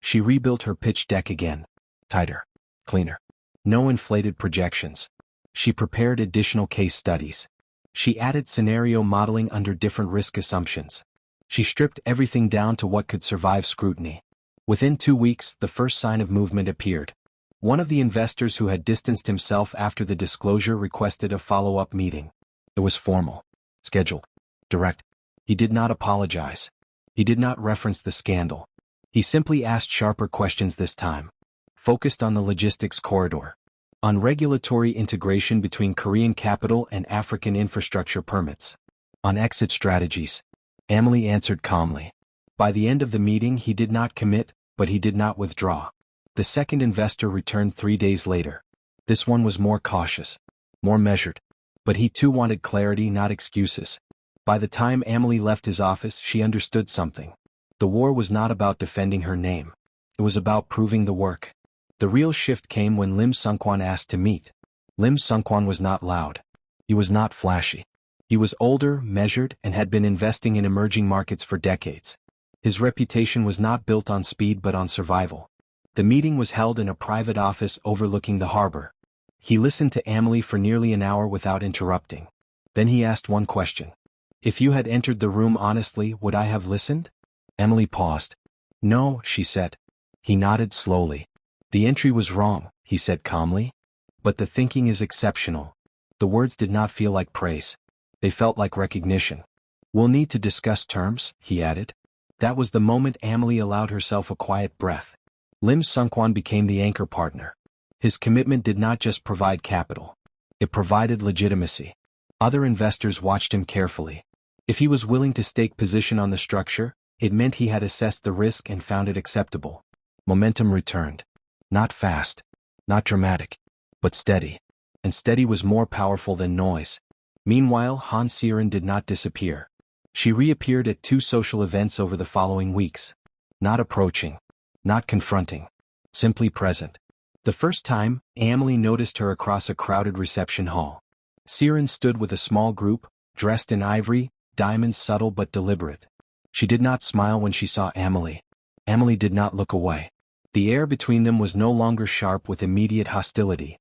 She rebuilt her pitch deck again. Tighter. Cleaner. No inflated projections. She prepared additional case studies. She added scenario modeling under different risk assumptions. She stripped everything down to what could survive scrutiny. Within 2 weeks, the first sign of movement appeared. One of the investors who had distanced himself after the disclosure requested a follow-up meeting. It was formal, scheduled, direct. He did not apologize. He did not reference the scandal. He simply asked sharper questions this time. Focused on the logistics corridor. On regulatory integration between Korean capital and African infrastructure permits. On exit strategies. Amelie answered calmly. By the end of the meeting, he did not commit, but he did not withdraw. The second investor returned 3 days later. This one was more cautious, more measured. But he too wanted clarity, not excuses. By the time Amelie left his office, she understood something. The war was not about defending her name. It was about proving the work. The real shift came when Lim Sung-kwan asked to meet. Lim Sung-kwan was not loud. He was not flashy. He was older, measured, and had been investing in emerging markets for decades. His reputation was not built on speed but on survival. The meeting was held in a private office overlooking the harbor. He listened to Amelie for nearly an hour without interrupting. Then he asked one question. If you had entered the room honestly, would I have listened? Amelie paused. No, she said. He nodded slowly. The entry was wrong, he said calmly. But the thinking is exceptional. The words did not feel like praise. They felt like recognition. We'll need to discuss terms, he added. That was the moment Amelie allowed herself a quiet breath. Lim Sung-kwan became the anchor partner. His commitment did not just provide capital. It provided legitimacy. Other investors watched him carefully. If he was willing to stake position on the structure, it meant he had assessed the risk and found it acceptable. Momentum returned. Not fast, not dramatic, but steady. And steady was more powerful than noise. Meanwhile, Han Siren did not disappear. She reappeared at 2 social events over the following weeks. Not approaching. Not confronting. Simply present. The first time, Amelie noticed her across a crowded reception hall. Siren stood with a small group, dressed in ivory, diamonds subtle but deliberate. She did not smile when she saw Amelie. Amelie did not look away. The air between them was no longer sharp with immediate hostility.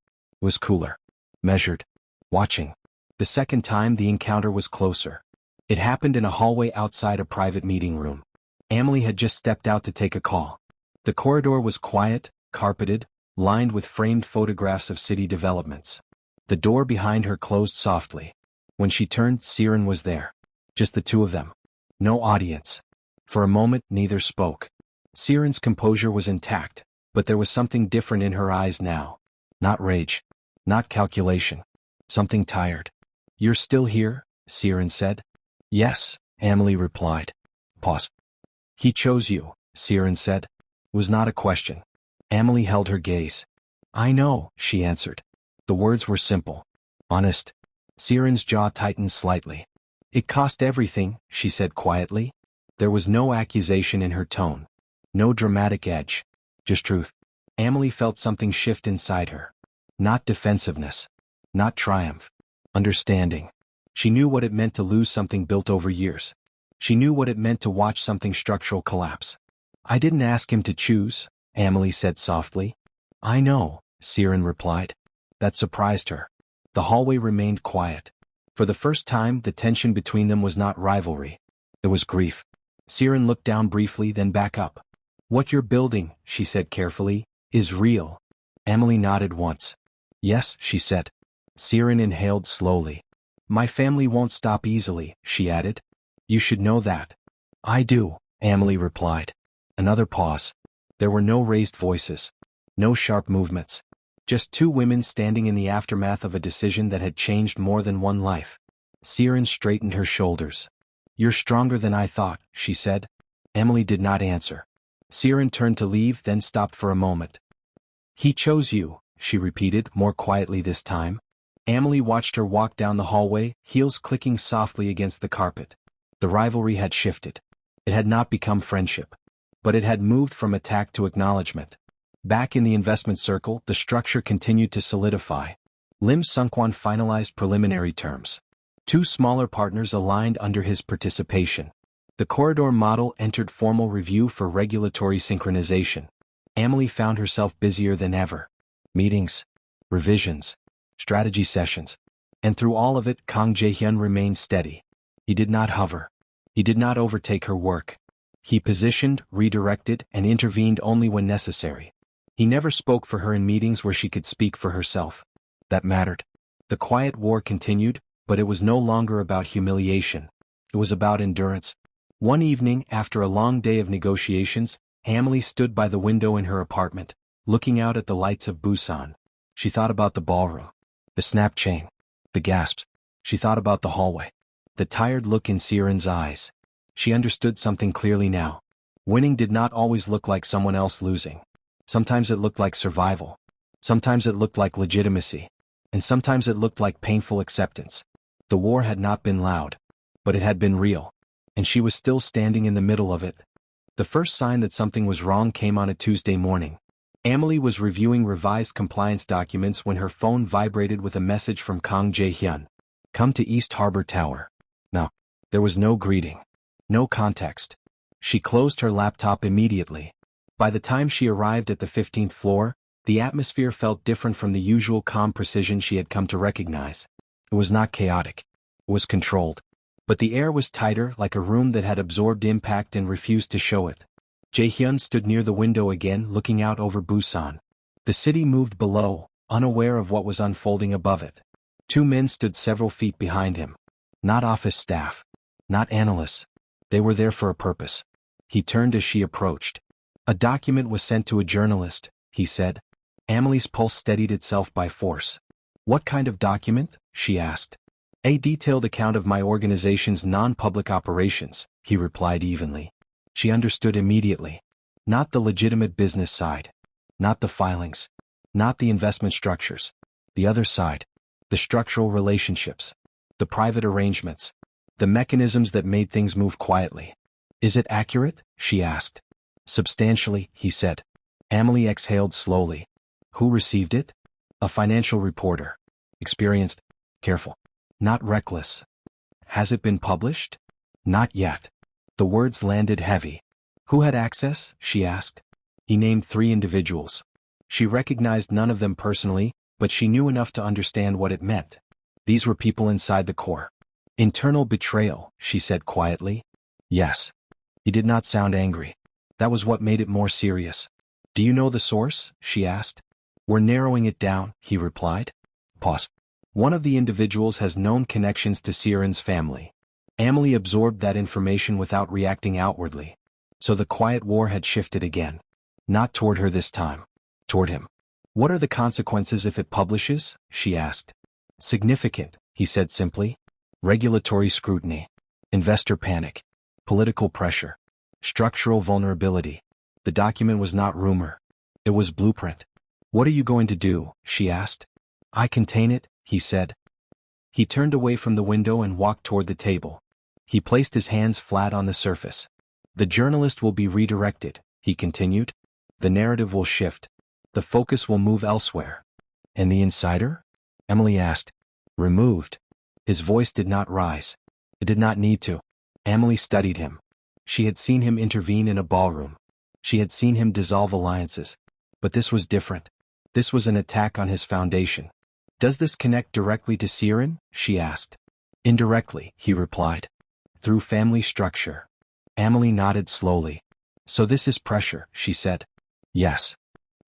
It was cooler. Measured. Watching. The second time, the encounter was closer. It happened in a hallway outside a private meeting room. Amelie had just stepped out to take a call. The corridor was quiet, carpeted, lined with framed photographs of city developments. The door behind her closed softly. When she turned, Siren was there. Just the 2 of them. No audience. For a moment, neither spoke. Siren's composure was intact, But there was something different in her eyes now. Not rage. Not calculation. Something tired. "You're still here?" Siren said. "Yes," Amelie replied. Pause. "He chose you," Siren said. It was not a question. Amelie held her gaze. "I know," she answered. The words were simple. Honest. Siren's jaw tightened slightly. "It cost everything," she said quietly. There was no accusation in her tone. No dramatic edge. Just truth. Amelie felt something shift inside her. Not defensiveness. Not triumph. Understanding. She knew what it meant to lose something built over years. She knew what it meant to watch something structural collapse. "I didn't ask him to choose," Amelie said softly. "I know," Siren replied. That surprised her. The hallway remained quiet. For the first time, the tension between them was not rivalry. It was grief. Siren looked down briefly, then back up. "What you're building," she said carefully, "is real." Amelie nodded once. "Yes," she said. Siren inhaled slowly. "My family won't stop easily," she added. "You should know that." "I do," Amelie replied. Another pause. There were no raised voices. No sharp movements. Just two women standing in the aftermath of a decision that had changed more than one life. Siren straightened her shoulders. "You're stronger than I thought," she said. Amelie did not answer. Siren turned to leave, then stopped for a moment. "He chose you," she repeated, more quietly this time. Amelie watched her walk down the hallway, heels clicking softly against the carpet. The rivalry had shifted. It had not become friendship. But it had moved from attack to acknowledgement. Back in the investment circle, the structure continued to solidify. Lim Sungkwan finalized preliminary terms. Two smaller partners aligned under his participation. The corridor model entered formal review for regulatory synchronization. Amelie found herself busier than ever. Meetings, revisions, strategy sessions. And through all of it, Kang Jae-hyun remained steady. He did not hover. He did not overtake her work. He positioned, redirected, and intervened only when necessary. He never spoke for her in meetings where she could speak for herself. That mattered. The quiet war continued, but it was no longer about humiliation. It was about endurance. One evening, after a long day of negotiations, Amelie stood by the window in her apartment, looking out at the lights of Busan. She thought about the ballroom, the snap chain, the gasps. She thought about the hallway, the tired look in Siren's eyes. She understood something clearly now. Winning did not always look like someone else losing. Sometimes it looked like survival. Sometimes it looked like legitimacy. And sometimes it looked like painful acceptance. The war had not been loud, but it had been real. And she was still standing in the middle of it. The first sign that something was wrong came on a Tuesday morning. Amelie was reviewing revised compliance documents when her phone vibrated with a message from Kang Jae-hyun. "Come to East Harbor Tower." No. There was no greeting. No context. She closed her laptop immediately. By the time she arrived at the 15th floor, the atmosphere felt different from the usual calm precision she had come to recognize. It was not chaotic. It was controlled. But the air was tighter, like a room that had absorbed impact and refused to show it. Jae-hyun stood near the window again, looking out over Busan. The city moved below, unaware of what was unfolding above it. Two men stood several feet behind him. Not office staff. Not analysts. They were there for a purpose. He turned as she approached. "A document was sent to a journalist," he said. Amelie's pulse steadied itself by force. "What kind of document?" she asked. "A detailed account of my organization's non-public operations," he replied evenly. She understood immediately. Not the legitimate business side. Not the filings. Not the investment structures. The other side. The structural relationships. The private arrangements. The mechanisms that made things move quietly. "Is it accurate?" she asked. "Substantially," he said. Amelie exhaled slowly. "Who received it?" "A financial reporter. Experienced. Careful. Not reckless." "Has it been published?" "Not yet." The words landed heavy. "Who had access?" she asked. He named 3 individuals. She recognized none of them personally, but she knew enough to understand what it meant. These were people inside the core. "Internal betrayal," she said quietly. "Yes." He did not sound angry. That was what made it more serious. "Do you know the source?" she asked. "We're narrowing it down," he replied. Pause. "One of the individuals has known connections to Siren's family." Amelie absorbed that information without reacting outwardly. So the quiet war had shifted again. Not toward her this time. Toward him. What are the consequences if it publishes? She asked. Significant, he said simply. Regulatory scrutiny. Investor panic. Political pressure. Structural vulnerability. The document was not rumor. It was blueprint. What are you going to do? She asked. I contain it, he said. He turned away from the window and walked toward the table. He placed his hands flat on the surface. The journalist will be redirected, he continued. The narrative will shift. The focus will move elsewhere. And the insider? Emily asked. Removed. His voice did not rise. It did not need to. Emily studied him. She had seen him intervene in a ballroom. She had seen him dissolve alliances. But this was different. This was an attack on his foundation. Does this connect directly to Siren? She asked. Indirectly, he replied. Through family structure. Emily nodded slowly. So this is pressure, she said. Yes.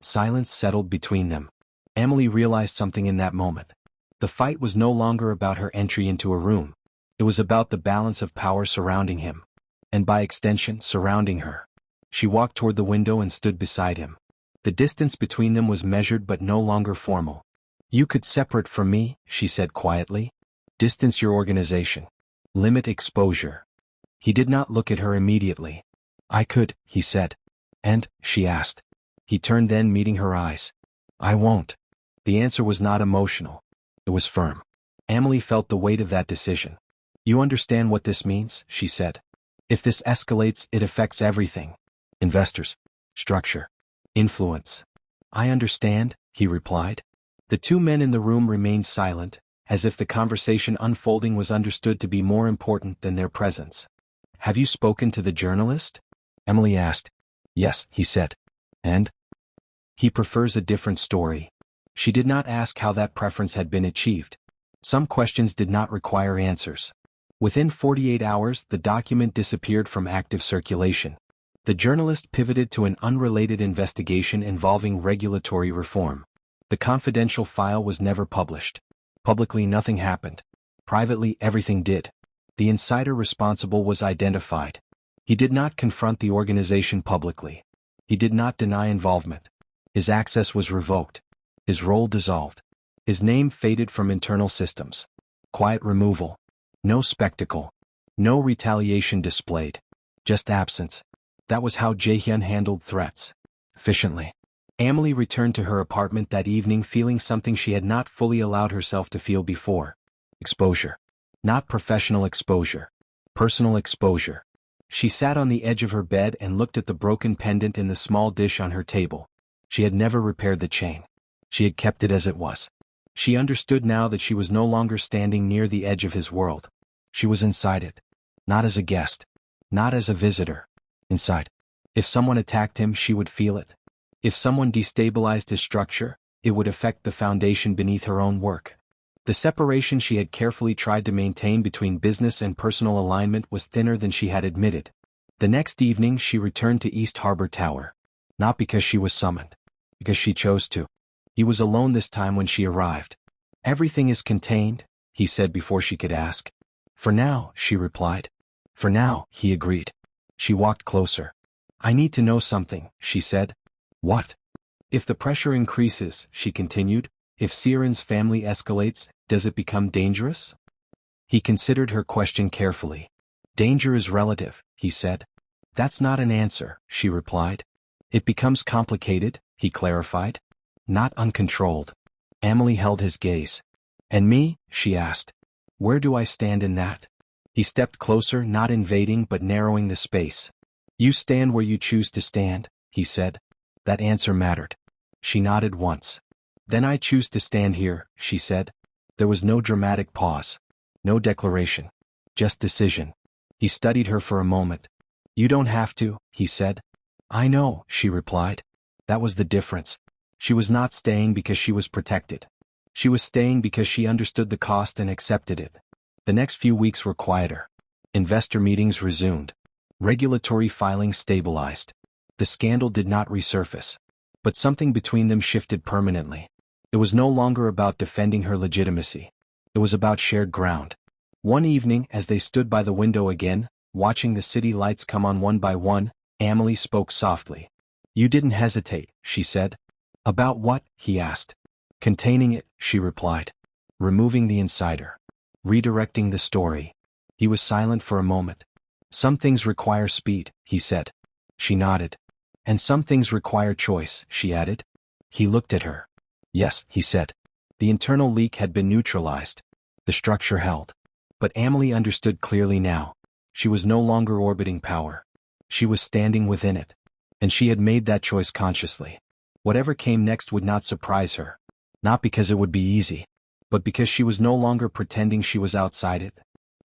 Silence settled between them. Emily realized something in that moment. The fight was no longer about her entry into a room. It was about the balance of power surrounding him. And by extension, surrounding her. She walked toward the window and stood beside him. The distance between them was measured but no longer formal. You could separate from me, she said quietly. Distance your organization. Limit exposure. He did not look at her immediately. I could, he said. And, she asked. He turned then, meeting her eyes. I won't. The answer was not emotional. It was firm. Emily felt the weight of that decision. You understand what this means, she said. If this escalates, it affects everything. Investors. Structure. Influence. I understand, he replied. The two men in the room remained silent, as if the conversation unfolding was understood to be more important than their presence. Have you spoken to the journalist? Emily asked. Yes, he said. And? He prefers a different story. She did not ask how that preference had been achieved. Some questions did not require answers. Within 48 hours, the document disappeared from active circulation. The journalist pivoted to an unrelated investigation involving regulatory reform. The confidential file was never published. Publicly, nothing happened. Privately, everything did. The insider responsible was identified. He did not confront the organization publicly. He did not deny involvement. His access was revoked. His role dissolved. His name faded from internal systems. Quiet removal. No spectacle. No retaliation displayed. Just absence. That was how Jaehyun handled threats. Efficiently. Emily returned to her apartment that evening feeling something she had not fully allowed herself to feel before. Exposure. Not professional exposure. Personal exposure. She sat on the edge of her bed and looked at the broken pendant in the small dish on her table. She had never repaired the chain. She had kept it as it was. She understood now that she was no longer standing near the edge of his world. She was inside it. Not as a guest. Not as a visitor. Inside. If someone attacked him, she would feel it. If someone destabilized his structure, it would affect the foundation beneath her own work. The separation she had carefully tried to maintain between business and personal alignment was thinner than she had admitted. The next evening she returned to East Harbor Tower. Not because she was summoned. Because she chose to. He was alone this time when she arrived. Everything is contained, he said before she could ask. For now, she replied. For now, he agreed. She walked closer. I need to know something, she said. What? If the pressure increases, she continued, if Siren's family escalates, does it become dangerous? He considered her question carefully. Danger is relative, he said. That's not an answer, she replied. It becomes complicated, he clarified. Not uncontrolled. Emily held his gaze. And me? She asked. Where do I stand in that? He stepped closer, not invading but narrowing the space. You stand where you choose to stand, he said. That answer mattered. She nodded once. Then I choose to stand here, she said. There was no dramatic pause. No declaration. Just decision. He studied her for a moment. You don't have to, he said. I know, she replied. That was the difference. She was not staying because she was protected. She was staying because she understood the cost and accepted it. The next few weeks were quieter. Investor meetings resumed. Regulatory filings stabilized. The scandal did not resurface. But something between them shifted permanently. It was no longer about defending her legitimacy. It was about shared ground. One evening, as they stood by the window again, watching the city lights come on one by one, Emily spoke softly. You didn't hesitate, she said. About what? He asked. Containing it, she replied. Removing the insider. Redirecting the story. He was silent for a moment. Some things require speed, he said. She nodded. And some things require choice, she added. He looked at her. Yes, he said. The internal leak had been neutralized. The structure held. But Amelie understood clearly now. She was no longer orbiting power. She was standing within it. And she had made that choice consciously. Whatever came next would not surprise her. Not because it would be easy, but because she was no longer pretending she was outside it.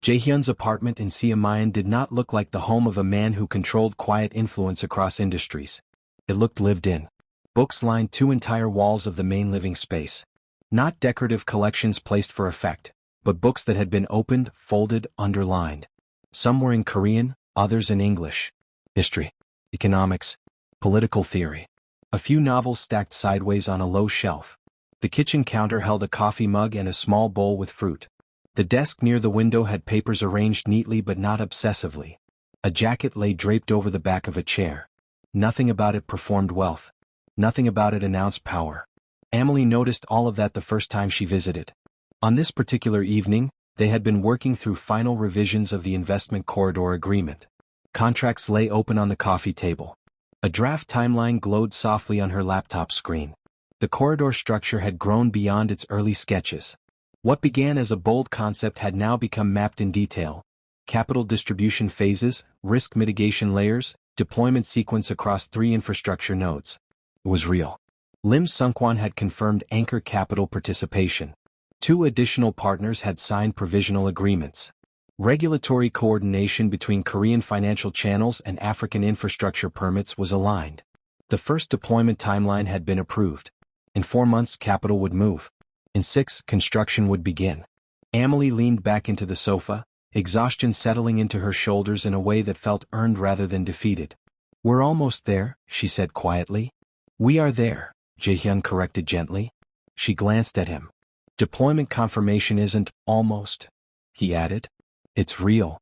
Jaehyun's apartment in Siamayan did not look like the home of a man who controlled quiet influence across industries. It looked lived in. Books lined 2 entire walls of the main living space. Not decorative collections placed for effect, but books that had been opened, folded, underlined. Some were in Korean, others in English. History, economics, political theory. A few novels stacked sideways on a low shelf. The kitchen counter held a coffee mug and a small bowl with fruit. The desk near the window had papers arranged neatly but not obsessively. A jacket lay draped over the back of a chair. Nothing about it performed wealth. Nothing about it announced power. Amelie noticed all of that the first time she visited. On this particular evening, they had been working through final revisions of the investment corridor agreement. Contracts lay open on the coffee table. A draft timeline glowed softly on her laptop screen. The corridor structure had grown beyond its early sketches. What began as a bold concept had now become mapped in detail. Capital distribution phases, risk mitigation layers, deployment sequence across 3 infrastructure nodes. It was real. Lim Sung-kwan had confirmed anchor capital participation. 2 additional partners had signed provisional agreements. Regulatory coordination between Korean financial channels and African infrastructure permits was aligned. The first deployment timeline had been approved. In 4 months, capital would move. In 6, construction would begin. Amelie leaned back into the sofa, exhaustion settling into her shoulders in a way that felt earned rather than defeated. We're almost there, she said quietly. We are there, Jaehyun corrected gently. She glanced at him. Deployment confirmation isn't almost, he added. It's real.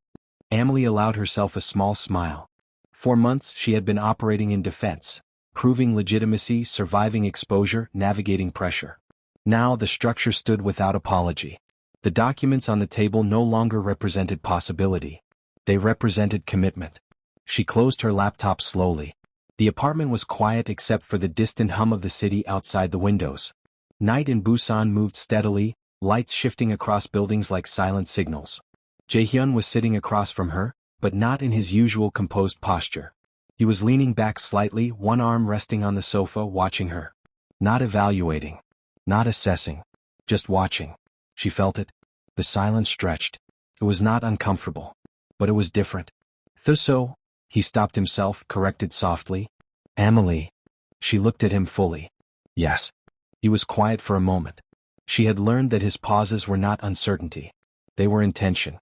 Amelie allowed herself a small smile. 4 months she had been operating in defense, proving legitimacy, surviving exposure, navigating pressure. Now the structure stood without apology. The documents on the table no longer represented possibility. They represented commitment. She closed her laptop slowly. The apartment was quiet except for the distant hum of the city outside the windows. Night in Busan moved steadily, lights shifting across buildings like silent signals. Jaehyun was sitting across from her, but not in his usual composed posture. He was leaning back slightly, one arm resting on the sofa, watching her. Not evaluating. Not assessing. Just watching. She felt it. The silence stretched. It was not uncomfortable. But it was different. Thuso, he stopped himself, corrected softly. Amelie. She looked at him fully. Yes. He was quiet for a moment. She had learned that his pauses were not uncertainty. They were intention.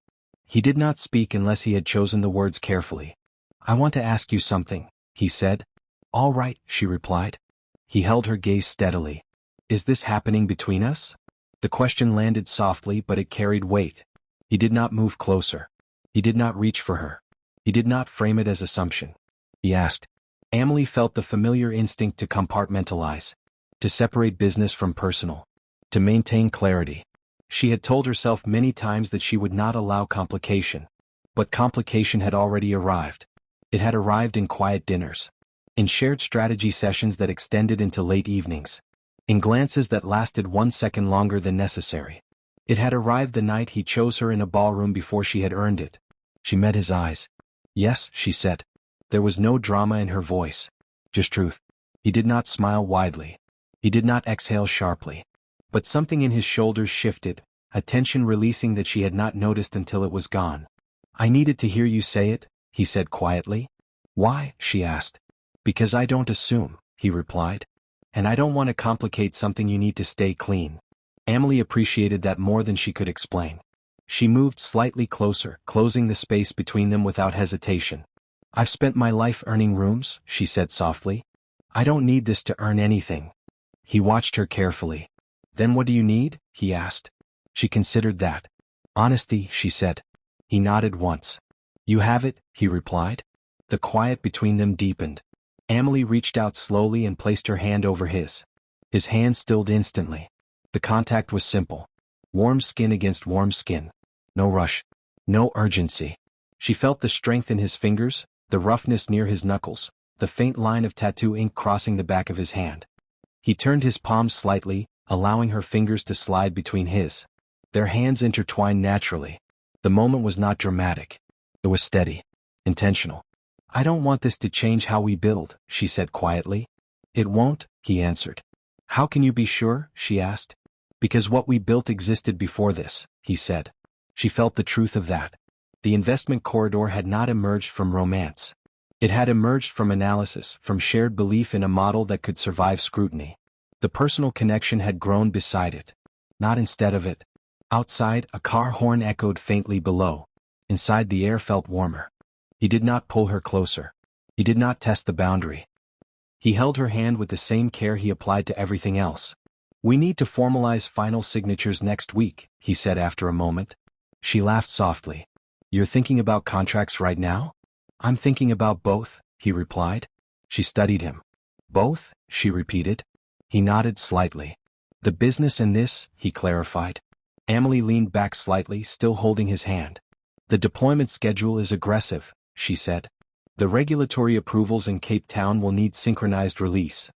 He did not speak unless he had chosen the words carefully. I want to ask you something, he said. All right, she replied. He held her gaze steadily. Is this happening between us? The question landed softly, but it carried weight. He did not move closer. He did not reach for her. He did not frame it as assumption. He asked. Amelie felt the familiar instinct to compartmentalize, to separate business from personal, to maintain clarity. She had told herself many times that she would not allow complication. But complication had already arrived. It had arrived in quiet dinners, in shared strategy sessions that extended into late evenings, in glances that lasted 1 second longer than necessary. It had arrived the night he chose her in a ballroom before she had earned it. She met his eyes. Yes, she said. There was no drama in her voice. Just truth. He did not smile widely. He did not exhale sharply. But something in his shoulders shifted, a tension releasing that she had not noticed until it was gone. I needed to hear you say it, he said quietly. Why? She asked. Because I don't assume, he replied. And I don't want to complicate something you need to stay clean. Amelie appreciated that more than she could explain. She moved slightly closer, closing the space between them without hesitation. I've spent my life earning rooms, she said softly. I don't need this to earn anything. He watched her carefully. Then what do you need? He asked. She considered that. Honesty, she said. He nodded once. You have it, he replied. The quiet between them deepened. Amelie reached out slowly and placed her hand over his. His hand stilled instantly. The contact was simple. Warm skin against warm skin. No rush. No urgency. She felt the strength in his fingers, the roughness near his knuckles, the faint line of tattoo ink crossing the back of his hand. He turned his palms slightly, allowing her fingers to slide between his. Their hands intertwined naturally. The moment was not dramatic. It was steady. Intentional. "I don't want this to change how we build," she said quietly. "It won't," he answered. "How can you be sure?" she asked. "Because what we built existed before this," he said. She felt the truth of that. The investment corridor had not emerged from romance. It had emerged from analysis, from shared belief in a model that could survive scrutiny. The personal connection had grown beside it, not instead of it. Outside, a car horn echoed faintly below. Inside, the air felt warmer. He did not pull her closer. He did not test the boundary. He held her hand with the same care he applied to everything else. "We need to formalize final signatures next week," he said after a moment. She laughed softly. "You're thinking about contracts right now?" "I'm thinking about both," he replied. She studied him. "Both?" she repeated. He nodded slightly. "The business and this," he clarified. Amelie leaned back slightly, still holding his hand. "The deployment schedule is aggressive," she said. "The regulatory approvals in Cape Town will need synchronized release."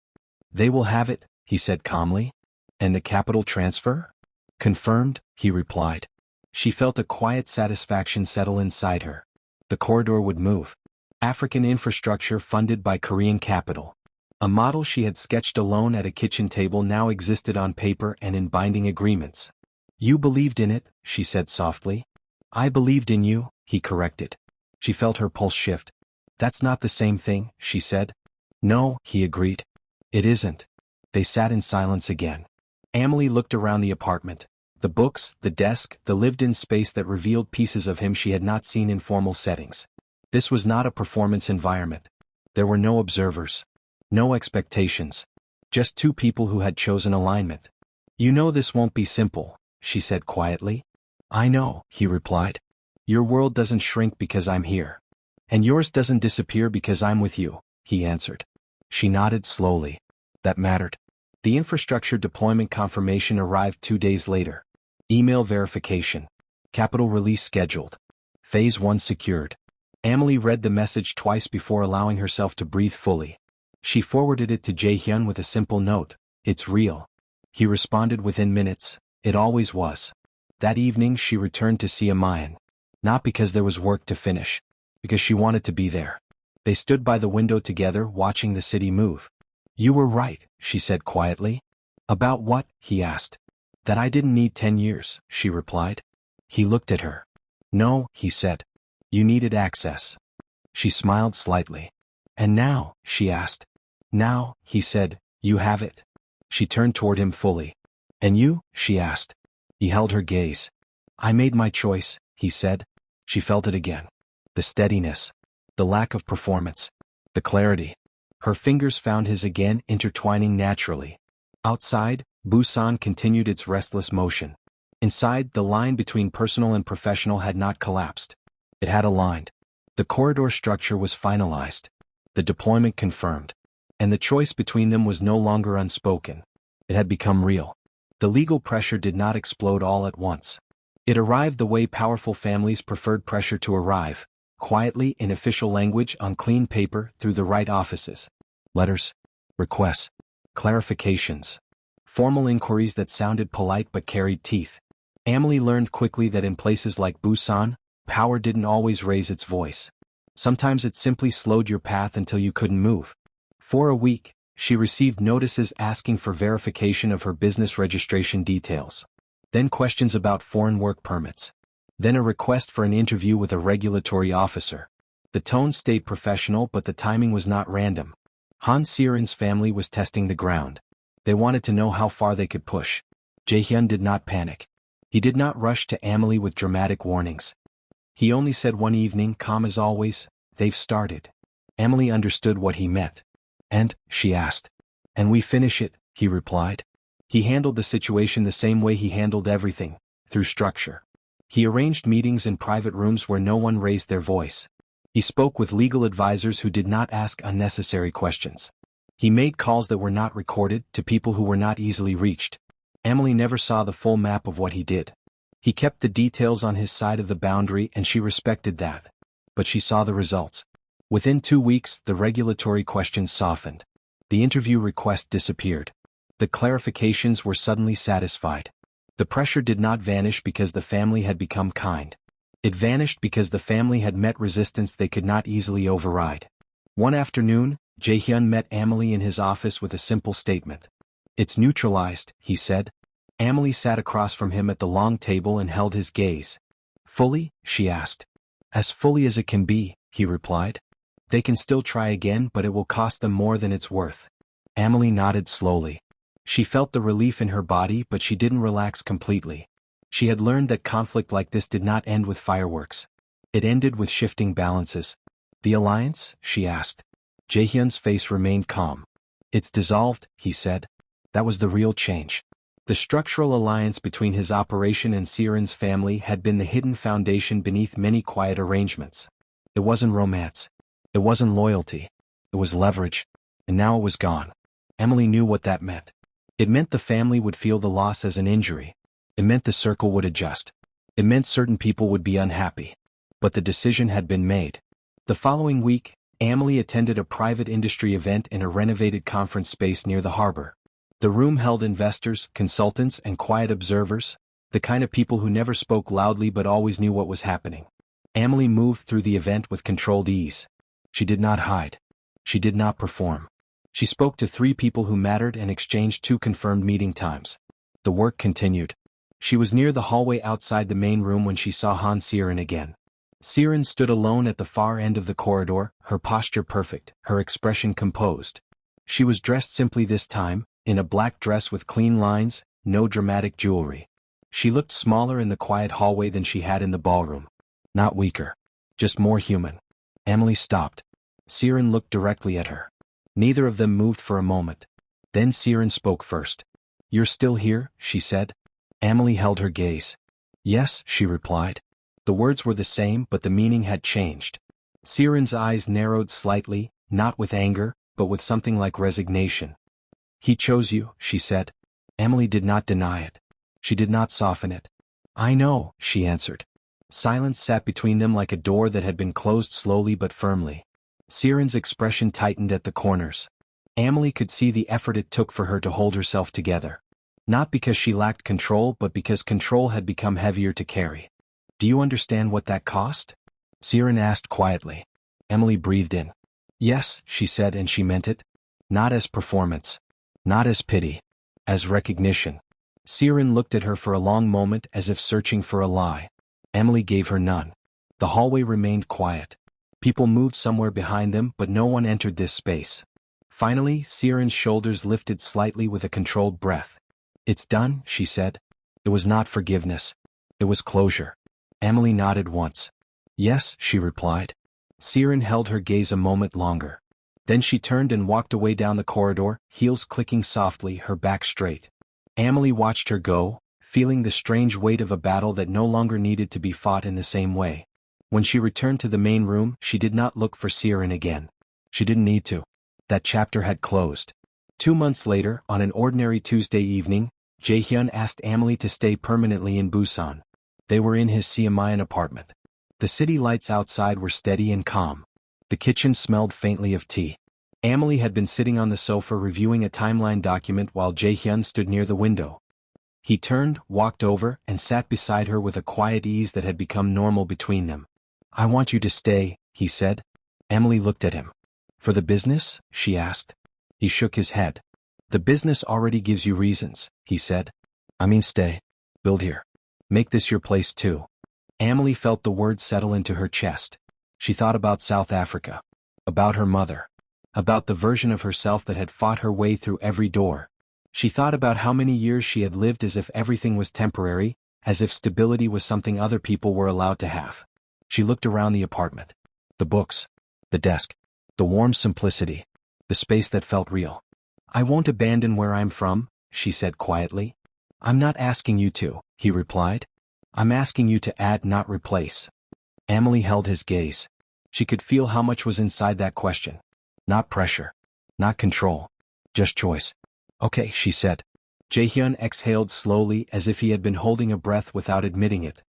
"They will have it," he said calmly. "And the capital transfer?" "Confirmed," he replied. She felt a quiet satisfaction settle inside her. The corridor would move. African infrastructure funded by Korean capital. A model she had sketched alone at a kitchen table now existed on paper and in binding agreements. "You believed in it," she said softly. "I believed in you," he corrected. She felt her pulse shift. "That's not the same thing," she said. "No," he agreed. "It isn't." They sat in silence again. Amelie looked around the apartment. The books, the desk, the lived-in space that revealed pieces of him she had not seen in formal settings. This was not a performance environment. There were no observers. No expectations. Just two people who had chosen alignment. "You know this won't be simple," she said quietly. "I know," he replied. "Your world doesn't shrink because I'm here. And yours doesn't disappear because I'm with you," he answered. She nodded slowly. That mattered. The infrastructure deployment confirmation arrived 2 days later. Email verification. Capital release scheduled. Phase 1 secured. Amelie read the message twice before allowing herself to breathe fully. She forwarded it to Jae-hyun with a simple note. "It's real." He responded within minutes. It always was. That evening she returned to see Mayan. Not because there was work to finish. Because she wanted to be there. They stood by the window together, watching the city move. "You were right," she said quietly. "About what?" he asked. "That I didn't need 10 years, she replied. He looked at her. "No," he said. "You needed access." She smiled slightly. "And now?" she asked. "Now," he said, "you have it." She turned toward him fully. "And you?" she asked. He held her gaze. "I made my choice," he said. She felt it again. The steadiness. The lack of performance. The clarity. Her fingers found his again, intertwining naturally. Outside, Busan continued its restless motion. Inside, the line between personal and professional had not collapsed. It had aligned. The corridor structure was finalized. The deployment confirmed. And the choice between them was no longer unspoken. It had become real. The legal pressure did not explode all at once. It arrived the way powerful families preferred pressure to arrive, quietly in official language on clean paper through the right offices. Letters, requests, clarifications. Formal inquiries that sounded polite but carried teeth. Amelie learned quickly that in places like Busan, power didn't always raise its voice. Sometimes it simply slowed your path until you couldn't move. For a week, she received notices asking for verification of her business registration details. Then questions about foreign work permits. Then a request for an interview with a regulatory officer. The tone stayed professional, but the timing was not random. Han Siren's family was testing the ground. They wanted to know how far they could push. Jae-hyun did not panic. He did not rush to Amelie with dramatic warnings. He only said one evening, calm as always, "They've started." Amelie understood what he meant. "And?" she asked. "And we finish it," he replied. He handled the situation the same way he handled everything, through structure. He arranged meetings in private rooms where no one raised their voice. He spoke with legal advisors who did not ask unnecessary questions. He made calls that were not recorded to people who were not easily reached. Emily never saw the full map of what he did. He kept the details on his side of the boundary and she respected that. But she saw the results. Within 2 weeks, the regulatory questions softened. The interview request disappeared. The clarifications were suddenly satisfied. The pressure did not vanish because the family had become kind. It vanished because the family had met resistance they could not easily override. One afternoon, Jae-hyun met Emily in his office with a simple statement. "It's neutralized," he said. Emily sat across from him at the long table and held his gaze. "Fully?" she asked. "As fully as it can be," he replied. "They can still try again, but it will cost them more than it's worth." Emily nodded slowly. She felt the relief in her body, but she didn't relax completely. She had learned that conflict like this did not end with fireworks. It ended with shifting balances. "The alliance?" she asked. Jae-hyun's face remained calm. "It's dissolved," he said. That was the real change. The structural alliance between his operation and Siren's family had been the hidden foundation beneath many quiet arrangements. It wasn't romance. It wasn't loyalty. It was leverage. And now it was gone. Emily knew what that meant. It meant the family would feel the loss as an injury. It meant the circle would adjust. It meant certain people would be unhappy. But the decision had been made. The following week, Emily attended a private industry event in a renovated conference space near the harbor. The room held investors, consultants, and quiet observers, the kind of people who never spoke loudly but always knew what was happening. Emily moved through the event with controlled ease. She did not hide. She did not perform. She spoke to 3 people who mattered and exchanged 2 confirmed meeting times. The work continued. She was near the hallway outside the main room when she saw Han Siren again. Siren stood alone at the far end of the corridor, her posture perfect, her expression composed. She was dressed simply this time, in a black dress with clean lines, no dramatic jewelry. She looked smaller in the quiet hallway than she had in the ballroom. Not weaker. Just more human. Emily stopped. Siren looked directly at her. Neither of them moved for a moment. Then Siren spoke first. "You're still here?" she said. Emily held her gaze. "Yes," she replied. The words were the same, but the meaning had changed. Siren's eyes narrowed slightly, not with anger, but with something like resignation. "He chose you," she said. Emily did not deny it. She did not soften it. "I know," she answered. Silence sat between them like a door that had been closed slowly but firmly. Siren's expression tightened at the corners. Emily could see the effort it took for her to hold herself together. Not because she lacked control, but because control had become heavier to carry. "Do you understand what that cost?" Siren asked quietly. Emily breathed in. "Yes," she said, and she meant it. Not as performance. Not as pity. As recognition. Siren looked at her for a long moment as if searching for a lie. Emily gave her none. The hallway remained quiet. People moved somewhere behind them, but no one entered this space. Finally, Siren's shoulders lifted slightly with a controlled breath. "It's done," she said. It was not forgiveness. It was closure. Emily nodded once. "Yes," she replied. Siren held her gaze a moment longer. Then she turned and walked away down the corridor, heels clicking softly, her back straight. Emily watched her go, feeling the strange weight of a battle that no longer needed to be fought in the same way. When she returned to the main room, she did not look for Siren again. She didn't need to. That chapter had closed. 2 months later, on an ordinary Tuesday evening, Jae-hyun asked Emily to stay permanently in Busan. They were in his Siamayan apartment. The city lights outside were steady and calm. The kitchen smelled faintly of tea. Emily had been sitting on the sofa reviewing a timeline document while Jae-hyun stood near the window. He turned, walked over, and sat beside her with a quiet ease that had become normal between them. "I want you to stay," he said. Emily looked at him. "For the business?" she asked. He shook his head. "The business already gives you reasons," he said. "I mean stay. Build here. Make this your place too." Emily felt the words settle into her chest. She thought about South Africa. About her mother. About the version of herself that had fought her way through every door. She thought about how many years she had lived as if everything was temporary, as if stability was something other people were allowed to have. She looked around the apartment. The books. The desk. The warm simplicity. The space that felt real. "I won't abandon where I'm from," she said quietly. "I'm not asking you to," he replied. "I'm asking you to add, not replace." Emily held his gaze. She could feel how much was inside that question. Not pressure. Not control. Just choice. Okay, she said. Jaehyun exhaled slowly as if he had been holding a breath without admitting it.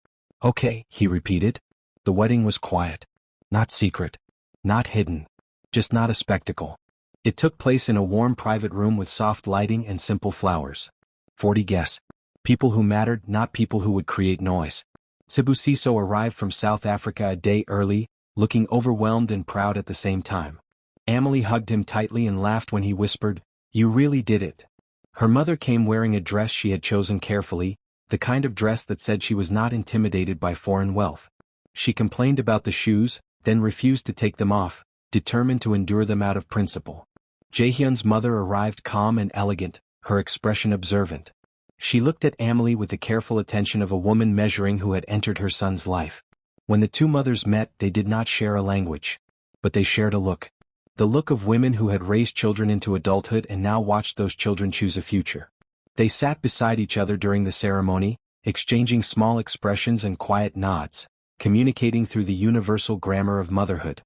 Okay, he repeated. The wedding was quiet. Not secret. Not hidden. Just not a spectacle. It took place in a warm private room with soft lighting and simple flowers. 40 guests. People who mattered, not people who would create noise. Sibusiso arrived from South Africa a day early, looking overwhelmed and proud at the same time. Amelie hugged him tightly and laughed when he whispered, "You really did it." Her mother came wearing a dress she had chosen carefully, the kind of dress that said she was not intimidated by foreign wealth. She complained about the shoes, then refused to take them off, determined to endure them out of principle. Jaehyun's mother arrived calm and elegant, her expression observant. She looked at Amelie with the careful attention of a woman measuring who had entered her son's life. When the two mothers met, they did not share a language. But they shared a look. The look of women who had raised children into adulthood and now watched those children choose a future. They sat beside each other during the ceremony, exchanging small expressions and quiet nods, communicating through the universal grammar of motherhood.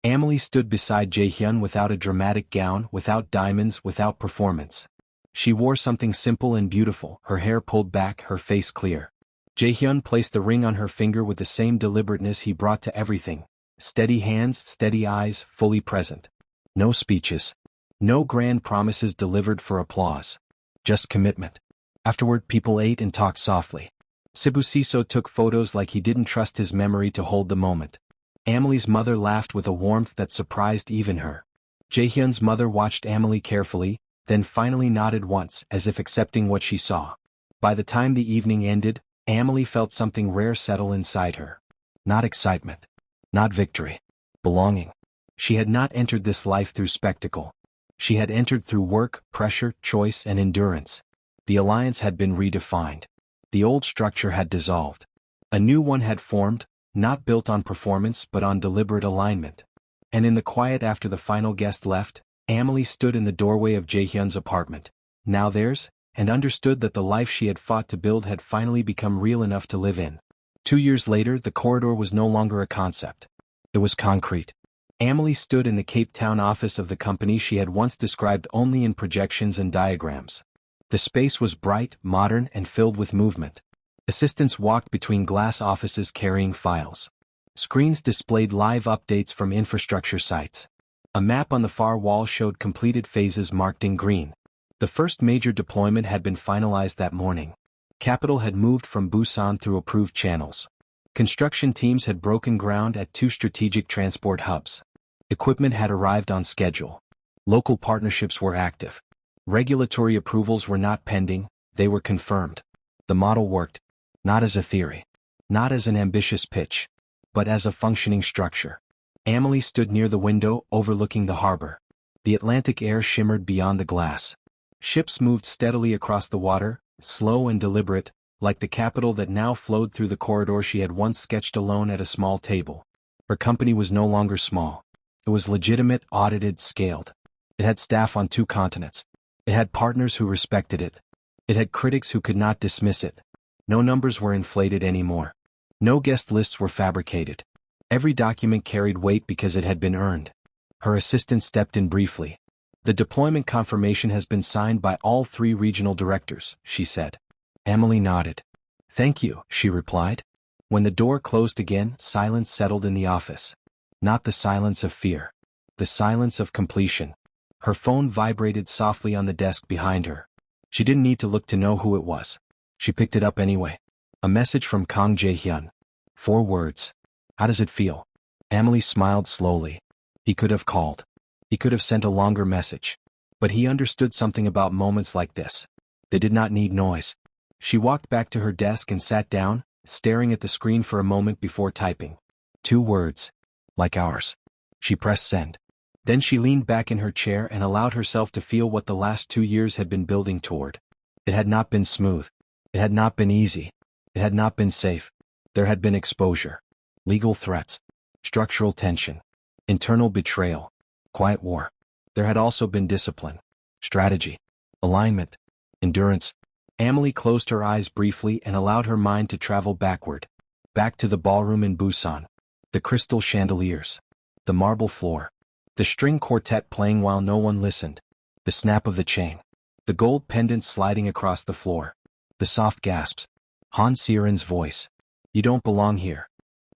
Amelie stood beside Jaehyun without a dramatic gown, without diamonds, without performance. She wore something simple and beautiful, her hair pulled back, her face clear. Jaehyun placed the ring on her finger with the same deliberateness he brought to everything. Steady hands, steady eyes, fully present. No speeches. No grand promises delivered for applause. Just commitment. Afterward, people ate and talked softly. Sibusiso took photos like he didn't trust his memory to hold the moment. Amelie's mother laughed with a warmth that surprised even her. Jaehyun's mother watched Amelie carefully, then finally nodded once, as if accepting what she saw. By the time the evening ended, Amelie felt something rare settle inside her. Not excitement. Not victory. Belonging. She had not entered this life through spectacle. She had entered through work, pressure, choice, and endurance. The alliance had been redefined. The old structure had dissolved. A new one had formed, not built on performance but on deliberate alignment. And in the quiet after the final guest left, Amelie stood in the doorway of Jaehyun's apartment, now theirs, and understood that the life she had fought to build had finally become real enough to live in. 2 years later, the corridor was no longer a concept. It was concrete. Amelie stood in the Cape Town office of the company she had once described only in projections and diagrams. The space was bright, modern, and filled with movement. Assistants walked between glass offices carrying files. Screens displayed live updates from infrastructure sites. A map on the far wall showed completed phases marked in green. The first major deployment had been finalized that morning. Capital had moved from Busan through approved channels. Construction teams had broken ground at 2 strategic transport hubs. Equipment had arrived on schedule. Local partnerships were active. Regulatory approvals were not pending, they were confirmed. The model worked, not as a theory, not as an ambitious pitch, but as a functioning structure. Amelie stood near the window, overlooking the harbor. The Atlantic air shimmered beyond the glass. Ships moved steadily across the water, slow and deliberate, like the capital that now flowed through the corridor she had once sketched alone at a small table. Her company was no longer small. It was legitimate, audited, scaled. It had staff on 2 continents. It had partners who respected it. It had critics who could not dismiss it. No numbers were inflated anymore. No guest lists were fabricated. Every document carried weight because it had been earned. Her assistant stepped in briefly. "The deployment confirmation has been signed by all 3 regional directors," she said. Amelie nodded. "Thank you," she replied. When the door closed again, silence settled in the office. Not the silence of fear. The silence of completion. Her phone vibrated softly on the desk behind her. She didn't need to look to know who it was. She picked it up anyway. A message from Kang Jae-hyun. 4 words. "How does it feel?" Amelie smiled slowly. He could have called. He could have sent a longer message. But he understood something about moments like this. They did not need noise. She walked back to her desk and sat down, staring at the screen for a moment before typing. 2 words. Like ours. She pressed send. Then she leaned back in her chair and allowed herself to feel what the last 2 years had been building toward. It had not been smooth. It had not been easy. It had not been safe. There had been exposure. Legal threats. Structural tension. Internal betrayal. Quiet war. There had also been discipline. Strategy. Alignment. Endurance. Amelie closed her eyes briefly and allowed her mind to travel backward. Back to the ballroom in Busan. The crystal chandeliers. The marble floor. The string quartet playing while no one listened. The snap of the chain. The gold pendant sliding across the floor. The soft gasps. Hans Sieren's voice. You don't belong here.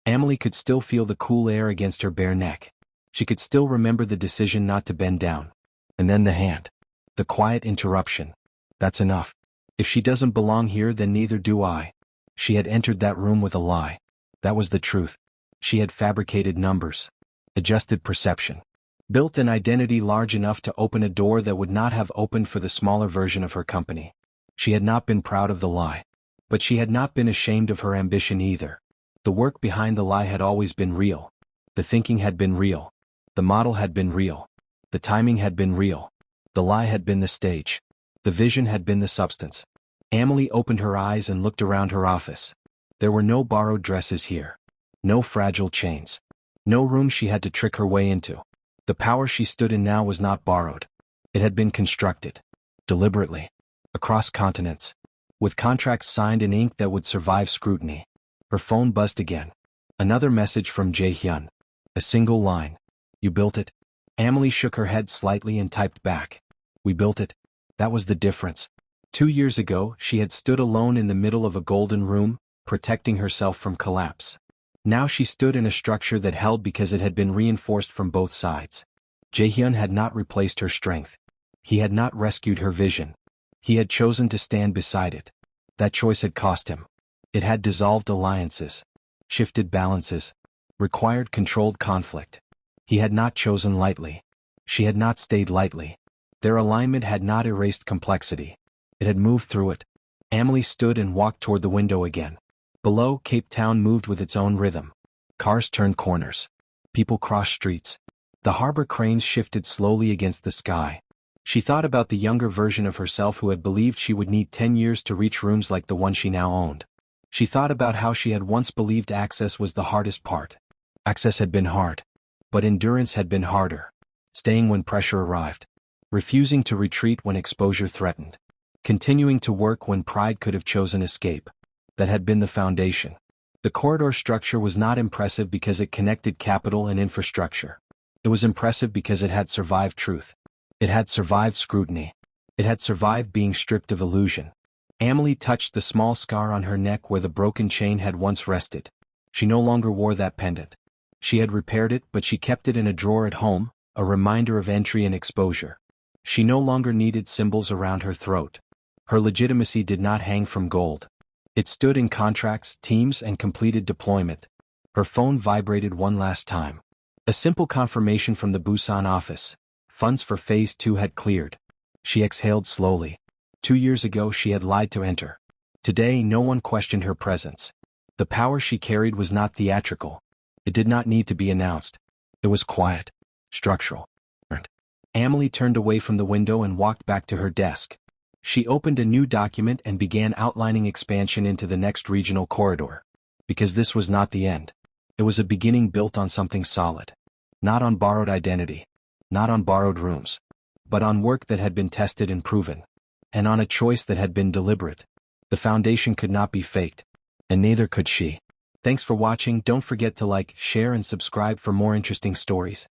Amelie could still feel the cool air against her bare neck. She could still remember the decision not to bend down. And then the hand. The quiet interruption. That's enough. If she doesn't belong here, then neither do I. She had entered that room with a lie. That was the truth. She had fabricated numbers. Adjusted perception. Built an identity large enough to open a door that would not have opened for the smaller version of her company. She had not been proud of the lie. But she had not been ashamed of her ambition either. The work behind the lie had always been real. The thinking had been real. The model had been real. The timing had been real. The lie had been the stage. The vision had been the substance. Amelie opened her eyes and looked around her office. There were no borrowed dresses here. No fragile chains. No room she had to trick her way into. The power she stood in now was not borrowed. It had been constructed. Deliberately. Across continents. With contracts signed in ink that would survive scrutiny. Her phone buzzed again. Another message from Jae-hyun. A single line. You built it? Amelie shook her head slightly and typed back. We built it. That was the difference. 2 years ago, she had stood alone in the middle of a golden room, protecting herself from collapse. Now she stood in a structure that held because it had been reinforced from both sides. Jae-hyun had not replaced her strength. He had not rescued her vision. He had chosen to stand beside it. That choice had cost him. It had dissolved alliances, shifted balances, required controlled conflict. He had not chosen lightly. She had not stayed lightly. Their alignment had not erased complexity. It had moved through it. Amelie stood and walked toward the window again. Below, Cape Town moved with its own rhythm. Cars turned corners. People crossed streets. The harbor cranes shifted slowly against the sky. She thought about the younger version of herself who had believed she would need 10 years to reach rooms like the one she now owned. She thought about how she had once believed access was the hardest part. Access had been hard. But endurance had been harder. Staying when pressure arrived. Refusing to retreat when exposure threatened. Continuing to work when pride could have chosen escape. That had been the foundation. The corridor structure was not impressive because it connected capital and infrastructure. It was impressive because it had survived truth. It had survived scrutiny. It had survived being stripped of illusion. Amelie touched the small scar on her neck where the broken chain had once rested. She no longer wore that pendant. She had repaired it, but she kept it in a drawer at home, a reminder of entry and exposure. She no longer needed symbols around her throat. Her legitimacy did not hang from gold. It stood in contracts, teams, and completed deployment. Her phone vibrated one last time. A simple confirmation from the Busan office. Funds for Phase 2 had cleared. She exhaled slowly. 2 years ago she had lied to enter. Today no one questioned her presence. The power she carried was not theatrical. It did not need to be announced. It was quiet. Structural. Amelie turned away from the window and walked back to her desk. She opened a new document and began outlining expansion into the next regional corridor. Because this was not the end. It was a beginning built on something solid. Not on borrowed identity. Not on borrowed rooms. But on work that had been tested and proven. And on a choice that had been deliberate. The foundation could not be faked. And neither could she. Thanks for watching. Don't forget to like, share, and subscribe for more interesting stories.